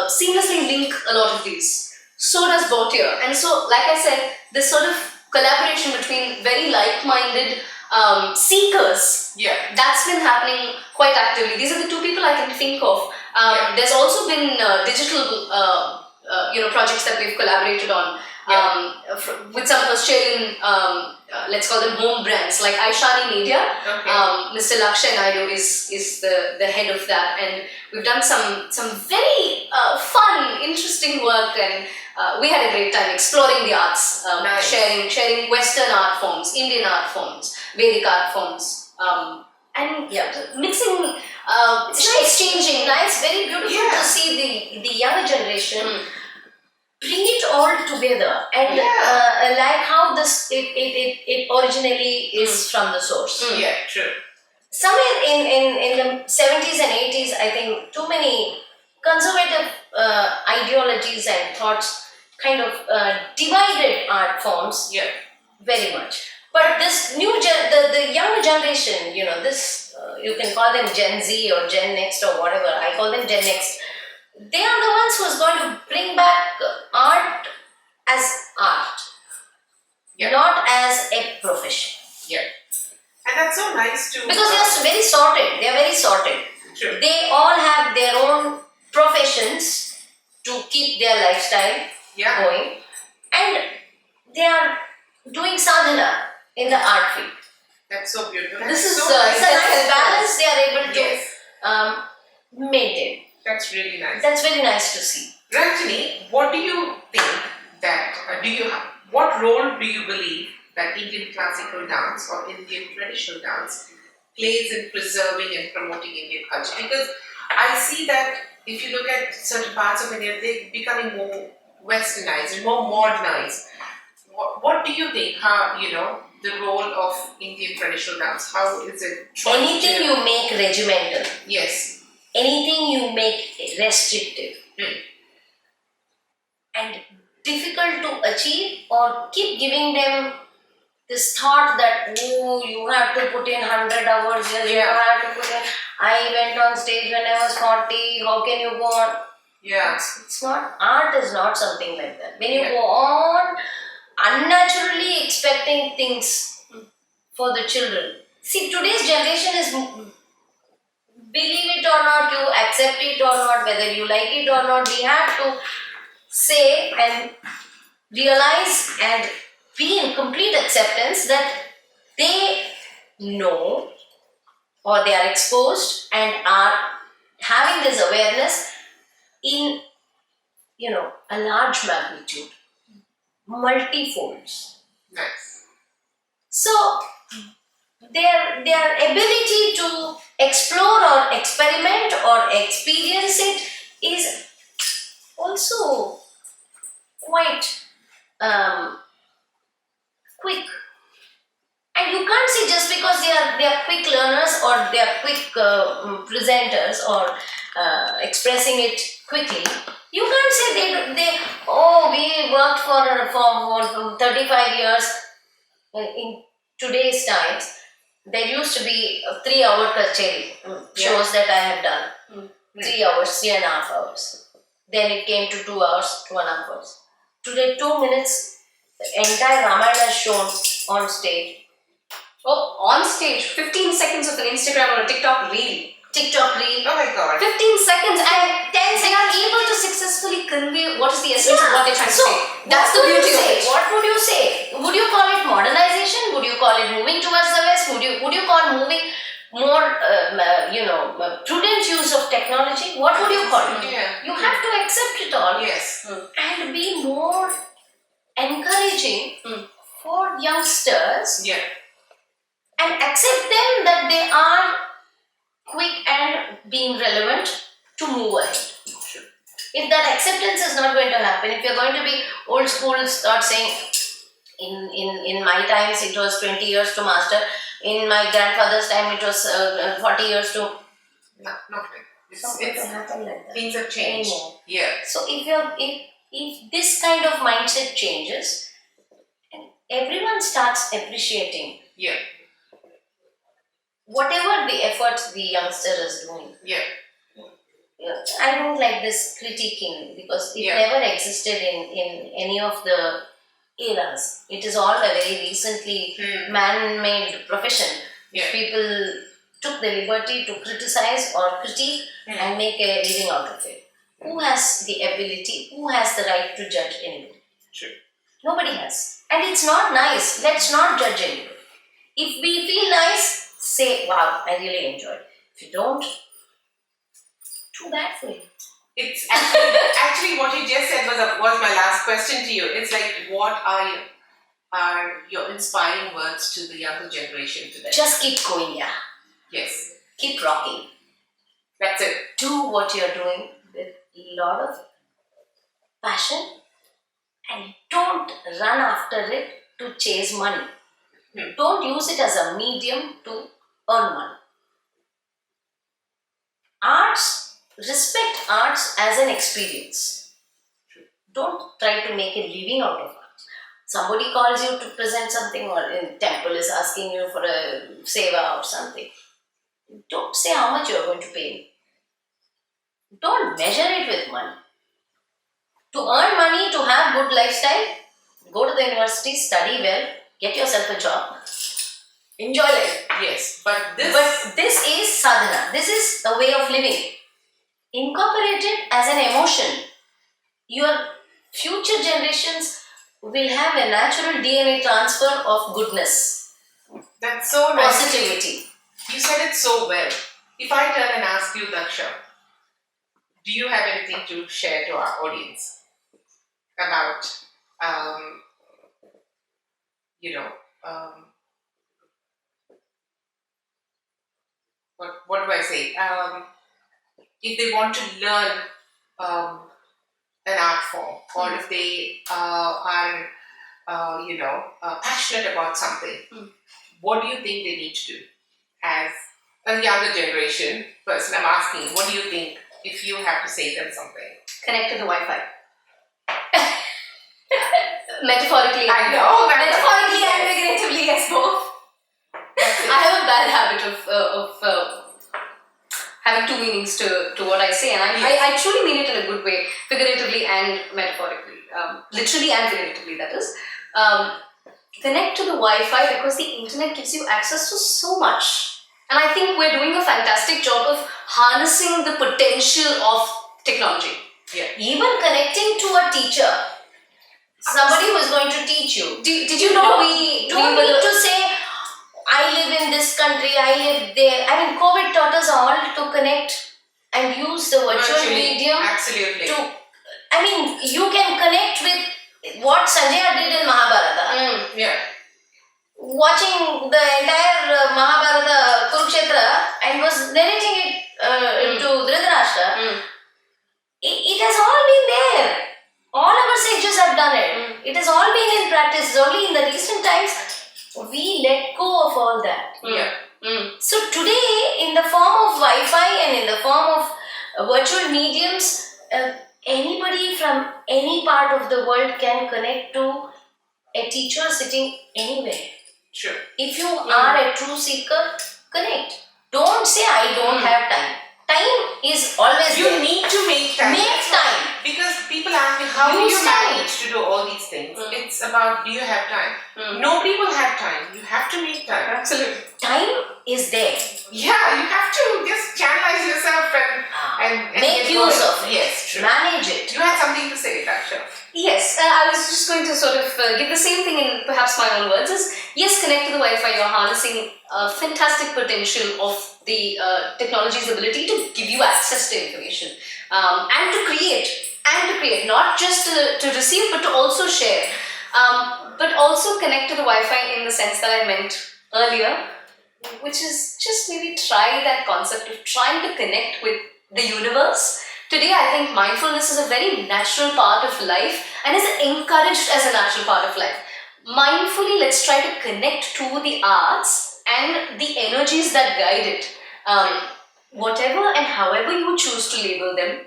Speaker 3: seamlessly link a lot of these. So does Bautier. And so, like I said, this sort of collaboration between very like-minded seekers, that's been happening quite actively. These are the two people I can think of. There's also been digital projects that we've collaborated on with some Australian, let's call them home brands, like Aishani Media. Mr. Laksha is the head of that, and we've done some very fun, interesting work, and we had a great time exploring the arts, sharing Western art forms, Indian art forms, Vedic art forms, and mixing, exchanging.
Speaker 2: Nice, very beautiful to see the younger generation bring it all together, and like how this it originally is from the source.
Speaker 1: Yeah, true.
Speaker 2: Somewhere in the 70s and 80s, I think too many conservative ideologies and thoughts kind of divided art forms very much. But this new the younger generation, this you can call them Gen Z or Gen Next or whatever. I call them Gen Next. They are the ones who's going to bring back art as art, not as a profession.
Speaker 1: Yeah. And that's so nice too.
Speaker 2: Because they're very sorted. They're very sorted.
Speaker 1: True.
Speaker 2: They all have their own professions to keep their lifestyle going, and they are doing sadhana in the art field.
Speaker 1: That's so beautiful.
Speaker 3: This is
Speaker 2: It's a nice balance they are able to maintain.
Speaker 1: That's really nice.
Speaker 2: That's very nice to see.
Speaker 1: Ranjani, what do you think that, what role do you believe that Indian classical dance or Indian traditional dance plays in preserving and promoting Indian culture? Because I see that if you look at certain parts of India, they're becoming more westernized and more modernized. What do you think, the role of Indian traditional dance? How is it?
Speaker 2: Anything you make regimental.
Speaker 1: Yes.
Speaker 2: Anything you make restrictive and difficult to achieve, or keep giving them this thought that you have to put in 100 hours, you have to put in. I went on stage when I was 40, how can you go on?
Speaker 1: Yeah.
Speaker 2: It's not, art is not something like that. When you go on unnaturally expecting things for the children. See, today's generation is, believe it or not, you accept it or not, whether you like it or not, we have to say and realize and be in complete acceptance that they know, or they are exposed and are having this awareness in, a large magnitude, multifolds.
Speaker 1: Nice.
Speaker 2: So their ability to explore or experiment or experience it is also quite quick. And you can't say just because they are quick learners or they are quick presenters or expressing it quickly. You can't say we worked for 35 years. In today's times, there used to be a 3-hour kacheri shows that I have done. 3 hours, 3.5 hours. Then it came to 2 hours, 2.5 hours. Today, 2 minutes, the entire Ramayana is shown on stage.
Speaker 3: Oh, on stage, 15 seconds of an Instagram or a TikTok reel.
Speaker 1: Oh my God.
Speaker 3: 15 seconds, and
Speaker 2: 10
Speaker 3: they are
Speaker 2: seconds.
Speaker 3: able to successfully convey what is the essence of what they're trying to say. That's the
Speaker 2: What would
Speaker 3: beauty
Speaker 2: you
Speaker 3: of
Speaker 2: say?
Speaker 3: it.
Speaker 2: What would you say? Would you call it modernization? Would you call it moving towards the west? Would you call moving more prudent use of technology, what would you call it?
Speaker 1: Yeah.
Speaker 2: You have to accept it all.
Speaker 1: Yes.
Speaker 2: And be more encouraging for youngsters
Speaker 1: Yeah.
Speaker 2: and accept them that they are quick and being relevant to move ahead.
Speaker 1: Sure.
Speaker 2: If that acceptance is not going to happen, if you're going to be old school, start saying, in my times it was 20 years to master, in my grandfather's time it was 40 years to...
Speaker 1: No, not really.
Speaker 2: It's not going to happen like that.
Speaker 1: Things have changed.
Speaker 2: Anymore.
Speaker 1: Yeah.
Speaker 2: So if this kind of mindset changes, and everyone starts appreciating
Speaker 1: Yeah.
Speaker 2: whatever the efforts the youngster is doing.
Speaker 1: Yeah.
Speaker 2: I don't like this critiquing because it
Speaker 1: Yeah.
Speaker 2: never existed in any of the eras. It is all a very recently man-made profession.
Speaker 1: Yeah.
Speaker 2: People took the liberty to criticize or critique and make a living out of it. Who has the ability, who has the right to judge anybody?
Speaker 1: True.
Speaker 2: Nobody has. And it's not nice. Let's not judge anybody. If we feel nice, say, wow, I really enjoyed. If you don't, too bad for you.
Speaker 1: It's actually what you just said was my last question to you. It's like, what are your inspiring words to the younger generation today?
Speaker 2: Just keep going, yeah.
Speaker 1: Yes.
Speaker 2: Keep rocking.
Speaker 1: That's it.
Speaker 2: Do what you're doing with a lot of passion and don't run after it to chase money. Don't use it as a medium to earn money. Respect arts as an experience. Don't try to make a living out of art. Somebody calls you to present something, or in temple is asking you for a seva or something. Don't say how much you are going to pay me. Don't measure it with money. To earn money, to have good lifestyle, go to the university, study well, get yourself a job, enjoy life.
Speaker 1: Yes. But
Speaker 2: this is sadhana. This is a way of living. Incorporate it as an emotion. Your future generations will have a natural DNA transfer of goodness,
Speaker 1: that's so nice.
Speaker 2: positivity.
Speaker 1: You said it so well. If I turn and ask you, Daksha, do you have anything to share to our audience about, what do I say? If they want to learn an art form, or if they are, passionate about something, what do you think they need to do? As a younger generation person, I'm asking, what do you think if you have to say them something?
Speaker 3: Connect to the Wi-Fi. Metaphorically.
Speaker 1: I know.
Speaker 3: Metaphorically and figuratively, yes, both. I have a bad habit of having two meanings to what I say, and I truly mean it in a good way, figuratively and metaphorically, literally and figuratively, that is. Connect to the Wi-Fi because the internet gives you access to so much, and I think we're doing a fantastic job of harnessing the potential of technology.
Speaker 1: Yeah.
Speaker 2: Even connecting to a teacher, somebody who is going to teach you.
Speaker 3: Did you know
Speaker 2: we don't need to say, I live in this country, I live there. I mean, COVID taught us all to connect and use the virtual medium.
Speaker 1: Absolutely.
Speaker 2: You can connect with what Sanjaya did in Mahabharata.
Speaker 1: Yeah.
Speaker 2: Watching the entire Mahabharata Kurukshetra and was narrating it to Dhritarashtra. It has all been there. All our sages have done it. It has all been in practice. It's only in the recent times we let go of all that.
Speaker 1: Yeah.
Speaker 2: So today, in the form of Wi-Fi and in the form of virtual mediums, anybody from any part of the world can connect to a teacher sitting anywhere.
Speaker 1: Sure.
Speaker 2: If you are a true seeker, connect. Don't say, I don't have time. Time is always
Speaker 1: You
Speaker 2: there.
Speaker 1: need to make time.
Speaker 2: Make time.
Speaker 1: Because people ask me, how do
Speaker 2: Use
Speaker 1: you
Speaker 2: time.
Speaker 1: manage to do all these things? It's about, do you have time? Nobody will have time. You have to make time.
Speaker 3: Absolutely.
Speaker 2: Time is there.
Speaker 1: Yeah, you have to just channelize yourself and
Speaker 2: Make
Speaker 1: get
Speaker 2: use
Speaker 1: going.
Speaker 2: of it.
Speaker 1: Yes, true.
Speaker 2: Manage it.
Speaker 1: You had something to say, Daksha.
Speaker 3: Yes, I was just going to sort of give the same thing in perhaps my own words is, yes, connect to the Wi-Fi, you're harnessing fantastic potential of the technology's ability to give you access to information and to create, not just to receive but to also share, but also connect to the Wi-Fi in the sense that I meant earlier, which is just maybe try that concept of trying to connect with the universe. Today, I think mindfulness is a very natural part of life and is encouraged as a natural part of life. Mindfully, let's try to connect to the arts and the energies that guide it. Whatever and however you choose to label them,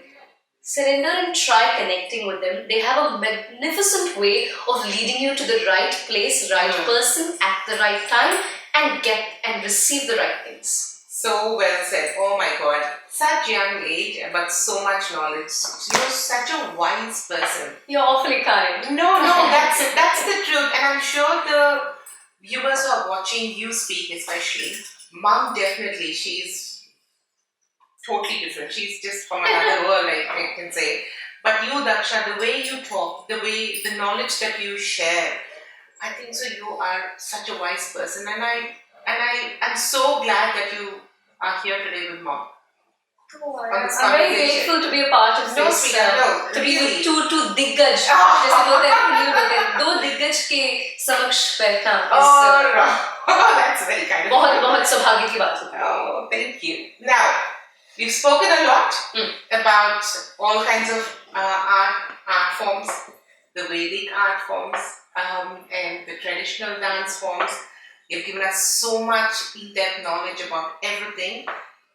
Speaker 3: surrender and try connecting with them. They have a magnificent way of leading you to the right place, right person at the right time, and get and receive the right things.
Speaker 1: So well said. Oh my God. Such young age, but so much knowledge. You're such a wise person.
Speaker 3: You're awfully kind.
Speaker 1: No, that's the truth. And I'm sure the viewers who are watching you speak, especially, Mom definitely, she's totally different. She's just from another world, I can say. But you, Daksha, the way you talk, the knowledge that you share, I think so you are such a wise person. And I'm so glad that you are here today with Mom.
Speaker 3: I'm very grateful to be a part of
Speaker 1: No,
Speaker 3: this.
Speaker 1: sweetheart, no,
Speaker 3: To be
Speaker 1: really.
Speaker 3: with two diggaj. जैसे बोलते हैं दो दिग्गज के समक्ष बैठना
Speaker 1: that's very kind of you.
Speaker 3: बहुत सौभाग्य की बात है.
Speaker 1: Oh, thank you. Now, we've spoken a lot about all kinds of art forms, the Vedic art forms, and the traditional dance forms. You've given us so much in-depth knowledge about everything.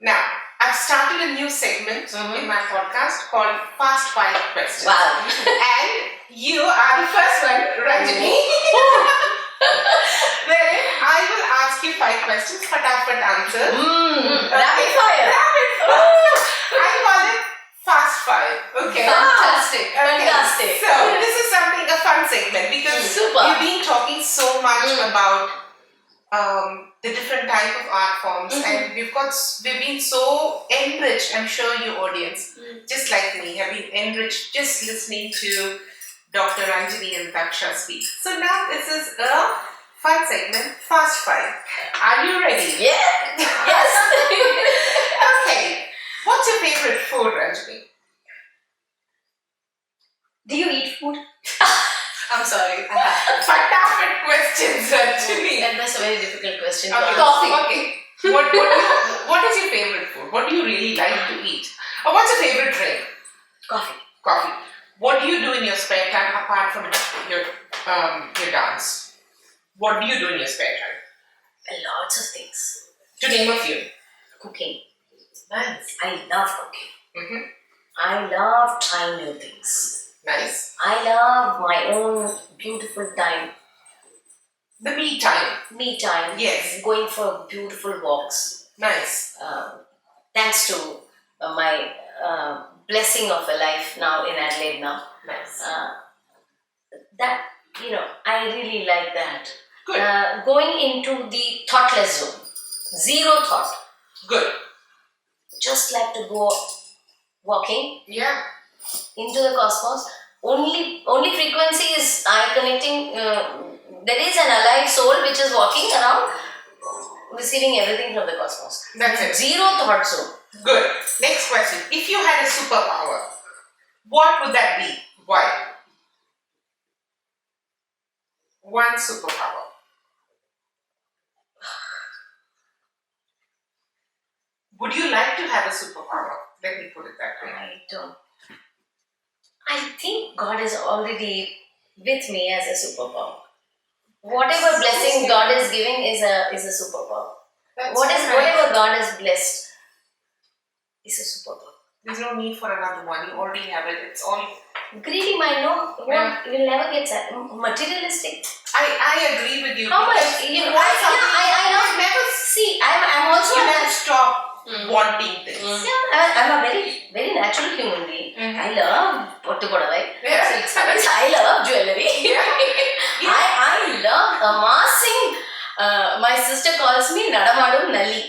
Speaker 1: Now, I've started a new segment in my podcast called Fast 5 Questions.
Speaker 2: Wow.
Speaker 1: And you are the first one, Ranjani. Wherein I will ask you 5 questions, fatafat answers.
Speaker 2: Rapid fire.
Speaker 1: Rapid fire. I call it Fast 5. Okay.
Speaker 3: Fantastic.
Speaker 2: Fantastic.
Speaker 1: So, this is a fun segment because
Speaker 2: Super.
Speaker 1: you've been talking so much about the different type of art forms, and we've been so enriched. I'm sure you audience, just like me, have been enriched just listening to Dr. Ranjani and Daksha speak. So now this is a fun segment, Fast 5. Are you ready?
Speaker 2: Yeah. Yes.
Speaker 1: Okay. What's your favorite food, Ranjani?
Speaker 3: Do you eat food?
Speaker 1: I'm sorry. Fantastic questions, Ranjani.
Speaker 2: And that's a very difficult question.
Speaker 1: Okay.
Speaker 3: Coffee.
Speaker 1: Okay. What is your favorite food? What do you really like to eat? Or what's your favorite drink?
Speaker 2: Coffee.
Speaker 1: Coffee. What do you do in your spare time apart from your dance? What do you do in your spare time?
Speaker 2: Lots of things.
Speaker 1: To name a few.
Speaker 2: Cooking.
Speaker 1: Nice.
Speaker 2: I love cooking.
Speaker 1: Mm-hmm.
Speaker 2: I love trying new things.
Speaker 1: Nice.
Speaker 2: I love my own beautiful time.
Speaker 1: The me time.
Speaker 2: Me time.
Speaker 1: Yes.
Speaker 2: Going for beautiful walks.
Speaker 1: Nice.
Speaker 2: Thanks to my blessing of a life now in Adelaide now.
Speaker 1: Nice.
Speaker 2: That, I really like that.
Speaker 1: Good.
Speaker 2: Going into the thoughtless zone. Zero thought.
Speaker 1: Good.
Speaker 2: Just like to go walking
Speaker 1: Yeah.
Speaker 2: into the cosmos. Only frequency is eye connecting. There is an alive soul which is walking around, receiving everything from the cosmos.
Speaker 1: That's it.
Speaker 2: Zero thought zone.
Speaker 1: Good. Next question. If you had a superpower, what would that be? Why? One superpower. Would you like to have a superpower? Let me put it that way.
Speaker 2: I don't. I think God is already with me as a superpower. Whatever blessing God is giving is a superpower.
Speaker 1: That's so nice.
Speaker 2: Whatever God has blessed is a superpower.
Speaker 1: There's no need for another one. You already have it. It's all.
Speaker 2: Greedy mind, no, will never get materialistic.
Speaker 1: I agree with you.
Speaker 2: How much?
Speaker 1: because
Speaker 2: You,
Speaker 1: want something.
Speaker 2: I know.
Speaker 1: You never.
Speaker 2: See, I'm also
Speaker 1: You
Speaker 2: a
Speaker 1: never stop wanting things.
Speaker 2: Yeah, I'm a very, very natural human being. I love pottu podavai.
Speaker 1: Yeah.
Speaker 2: I love jewelry.
Speaker 1: Yeah.
Speaker 2: I love amassing. My sister calls me Nadamadu Nalli.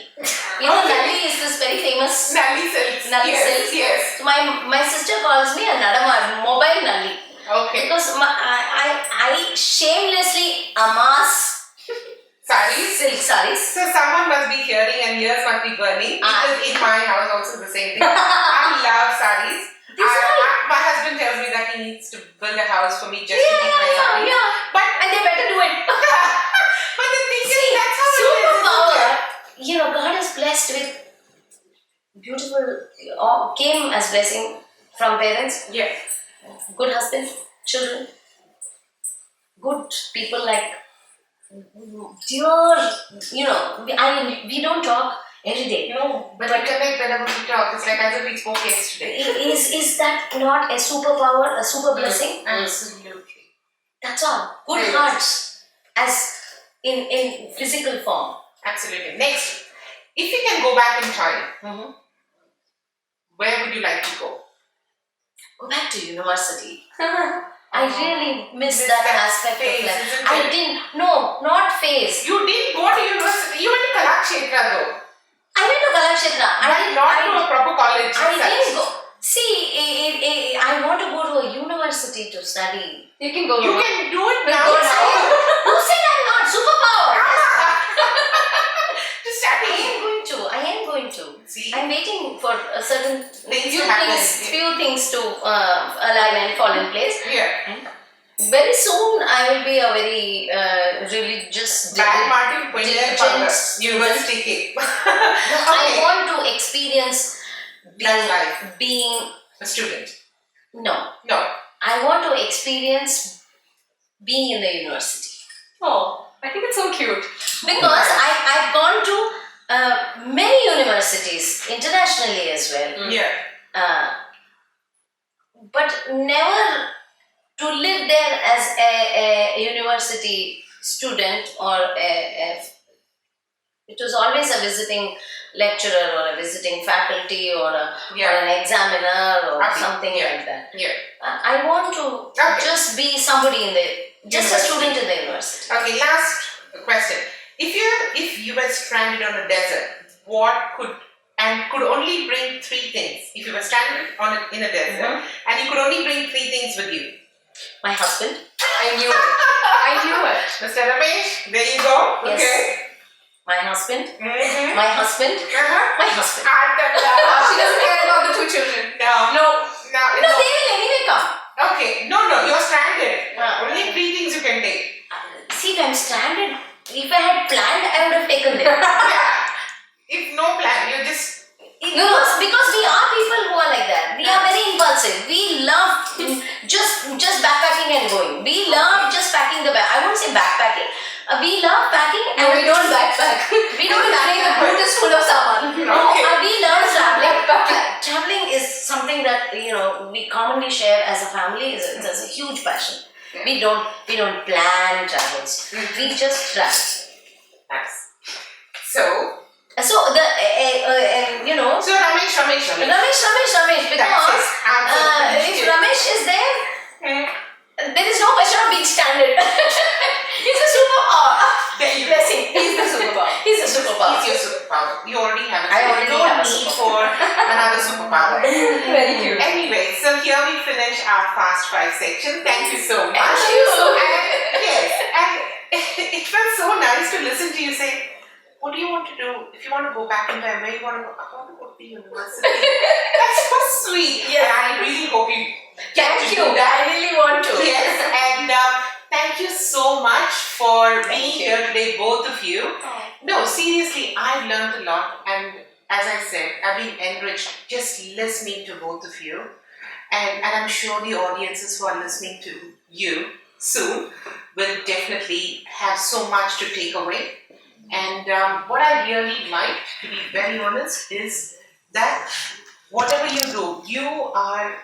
Speaker 2: Nalli is this very famous
Speaker 1: Nalli silks.
Speaker 2: Nalli
Speaker 1: yes,
Speaker 2: silks.
Speaker 1: Yes.
Speaker 2: So my sister calls me a Nadamadu, mobile Nalli.
Speaker 1: Okay.
Speaker 2: Because I shamelessly amass
Speaker 1: Saris?
Speaker 2: silk saris.
Speaker 1: So someone must be hearing and ears must be burning because in my house also the same thing. I love saris. My husband tells me that he needs to build a house for me just to keep my saris.
Speaker 2: And they better do it.
Speaker 1: But the thing is, that's how it is.
Speaker 2: Superpower. You know, God is blessed with beautiful, came as blessing from parents.
Speaker 1: Yeah.
Speaker 2: Good husband, children, good people like dear, you know, we don't talk every day.
Speaker 1: No, but we connect whenever we talk. It's like as if we spoke yesterday.
Speaker 2: Is that not a superpower, a super blessing?
Speaker 1: Absolutely.
Speaker 2: That's all. Good
Speaker 1: Yes.
Speaker 2: hearts as in physical form.
Speaker 1: Absolutely. Next, if you can go back in time, where would you like to go?
Speaker 2: Go back to university. I really miss
Speaker 1: Miss
Speaker 2: that
Speaker 1: that
Speaker 2: aspect
Speaker 1: phase,
Speaker 2: of life.
Speaker 1: isn't
Speaker 2: I
Speaker 1: it?
Speaker 2: didn't. No, not phase.
Speaker 1: You didn't go to university. You went to Kalakshetra though.
Speaker 2: I went to Kalakshetra.
Speaker 1: But not to a proper college.
Speaker 2: I
Speaker 1: as such.
Speaker 2: didn't go. See, I want to go to a university to study.
Speaker 3: You can go.
Speaker 1: You can do it now.
Speaker 2: Who said I'm not? Superpower.
Speaker 1: To study.
Speaker 2: I am going to.
Speaker 1: See?
Speaker 2: I'm waiting for a certain
Speaker 1: Things to happen.
Speaker 2: few things to align and fall in place.
Speaker 1: Yeah.
Speaker 2: Very soon, I will be a very religious.
Speaker 1: Back Martin
Speaker 2: diligent
Speaker 1: University cake.
Speaker 2: I want to experience
Speaker 1: That life.
Speaker 2: being.
Speaker 1: A student.
Speaker 2: No.
Speaker 1: No.
Speaker 2: I want to experience being in the university.
Speaker 3: Oh, I think it's so cute.
Speaker 2: Because I've gone to many universities internationally as well.
Speaker 1: Yeah.
Speaker 2: But never to live there as a university student or it was always a visiting lecturer or a visiting faculty or an examiner or something like that.
Speaker 1: Yeah.
Speaker 2: I want to just be somebody just a student in the university.
Speaker 1: Okay, last question. If you were stranded on a desert, what could only bring three things? If you were stranded in a desert and you could only bring three things with you.
Speaker 2: My husband.
Speaker 3: I knew it.
Speaker 1: Mr. Ramesh, there you go.
Speaker 2: Yes.
Speaker 1: Okay.
Speaker 2: My husband.
Speaker 1: Mm-hmm.
Speaker 2: My husband. My husband.
Speaker 3: She doesn't care about the two children.
Speaker 1: No,
Speaker 2: No, they will anyway come.
Speaker 1: Okay, no, you're stranded.
Speaker 2: Ah.
Speaker 1: Only three things you can take.
Speaker 2: See, if I'm stranded, if I had planned, I would have taken them.
Speaker 1: Yeah. If no plan, you just.
Speaker 2: Because we are people who are like that. We are very impulsive. We love just backpacking and going. We love just packing the bag. I won't say backpacking. We love packing and
Speaker 3: we don't backpack.
Speaker 2: We don't
Speaker 3: bring the boot is full of saman.
Speaker 2: We love traveling. Traveling is something that we commonly share as a family. It's a huge passion.
Speaker 1: Yeah.
Speaker 2: We don't plan travels. We just travel.
Speaker 1: Nice. So
Speaker 2: So the
Speaker 1: So Ramesh.
Speaker 2: Ramesh, because if Ramesh is there, there is no question of being stranded. He's a superpower. Blessing.
Speaker 3: He's the superpower.
Speaker 2: He's a superpower.
Speaker 1: He's your superpower. You already have it.
Speaker 2: I already
Speaker 1: no
Speaker 2: have a
Speaker 1: need
Speaker 2: superpower.
Speaker 1: for another superpower.
Speaker 3: Very cute.
Speaker 1: Anyway, so here we finish our Fast 5 section. Thank you so much.
Speaker 2: Thank you.
Speaker 1: And it felt so nice to listen to you say, what do you want to do? If you want to go back in time, where you want to go? I want to go to the university. That's so sweet.
Speaker 2: Yes.
Speaker 1: And I really hope you get to
Speaker 2: Thank
Speaker 1: do
Speaker 2: you.
Speaker 1: that.
Speaker 2: I really want to.
Speaker 1: Yes, and thank you so much for being here today, both of you. No, seriously, I've learned a lot, and as I said, I've been enriched just listening to both of you, and I'm sure the audiences who are listening to you soon will definitely have so much to take away. And what I really like, to be very honest, is that whatever you do, you are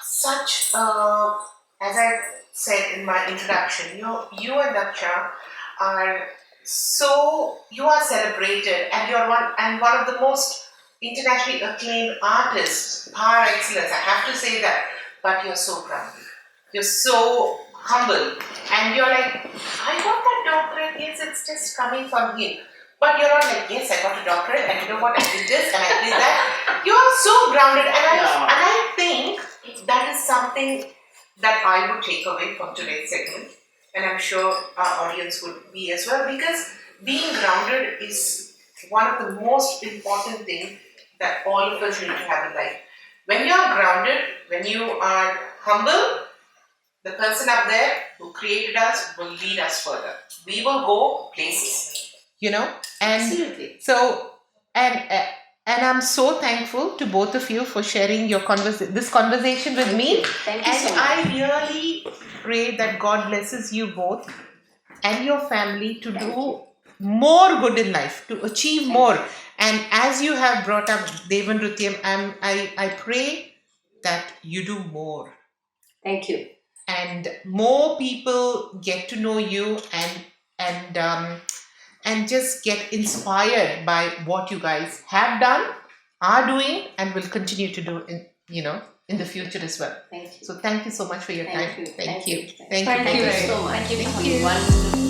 Speaker 1: such as I said in my introduction, you and Daksha are you are celebrated, and you're one of the most internationally acclaimed artists par excellence. I have to say that, but you're so grounded. You're so humble, and you're like, I got that doctorate. Yes, it's just coming from him. But you're not like, yes, I got a doctorate, and you know what, I did this and I did that. You're so grounded, and I think that is something that I would take away from today's segment, and I'm sure our audience would be as well, because being grounded is one of the most important things that all of us need to have in life. When you're grounded, when you are humble, the person up there who created us will lead us further. We will go places, you know. And
Speaker 2: Absolutely.
Speaker 1: so, and I'm so thankful to both of you for sharing your this conversation with me.
Speaker 2: Thank you
Speaker 1: And
Speaker 2: so much.
Speaker 1: I really pray that God blesses you both and your family to do more good in life, to achieve more. And as you have brought up Devan Nrutyam, I pray that you do more.
Speaker 2: Thank you.
Speaker 1: And more people get to know you and just get inspired by what you guys have done, are doing, and will continue to do in the future as well.
Speaker 2: Thank you.
Speaker 1: So thank you so much for your time.
Speaker 2: Thank you.
Speaker 1: Thank you.
Speaker 2: Thank you
Speaker 3: Thank you
Speaker 2: so much.
Speaker 3: Thank you.
Speaker 2: Wonderful.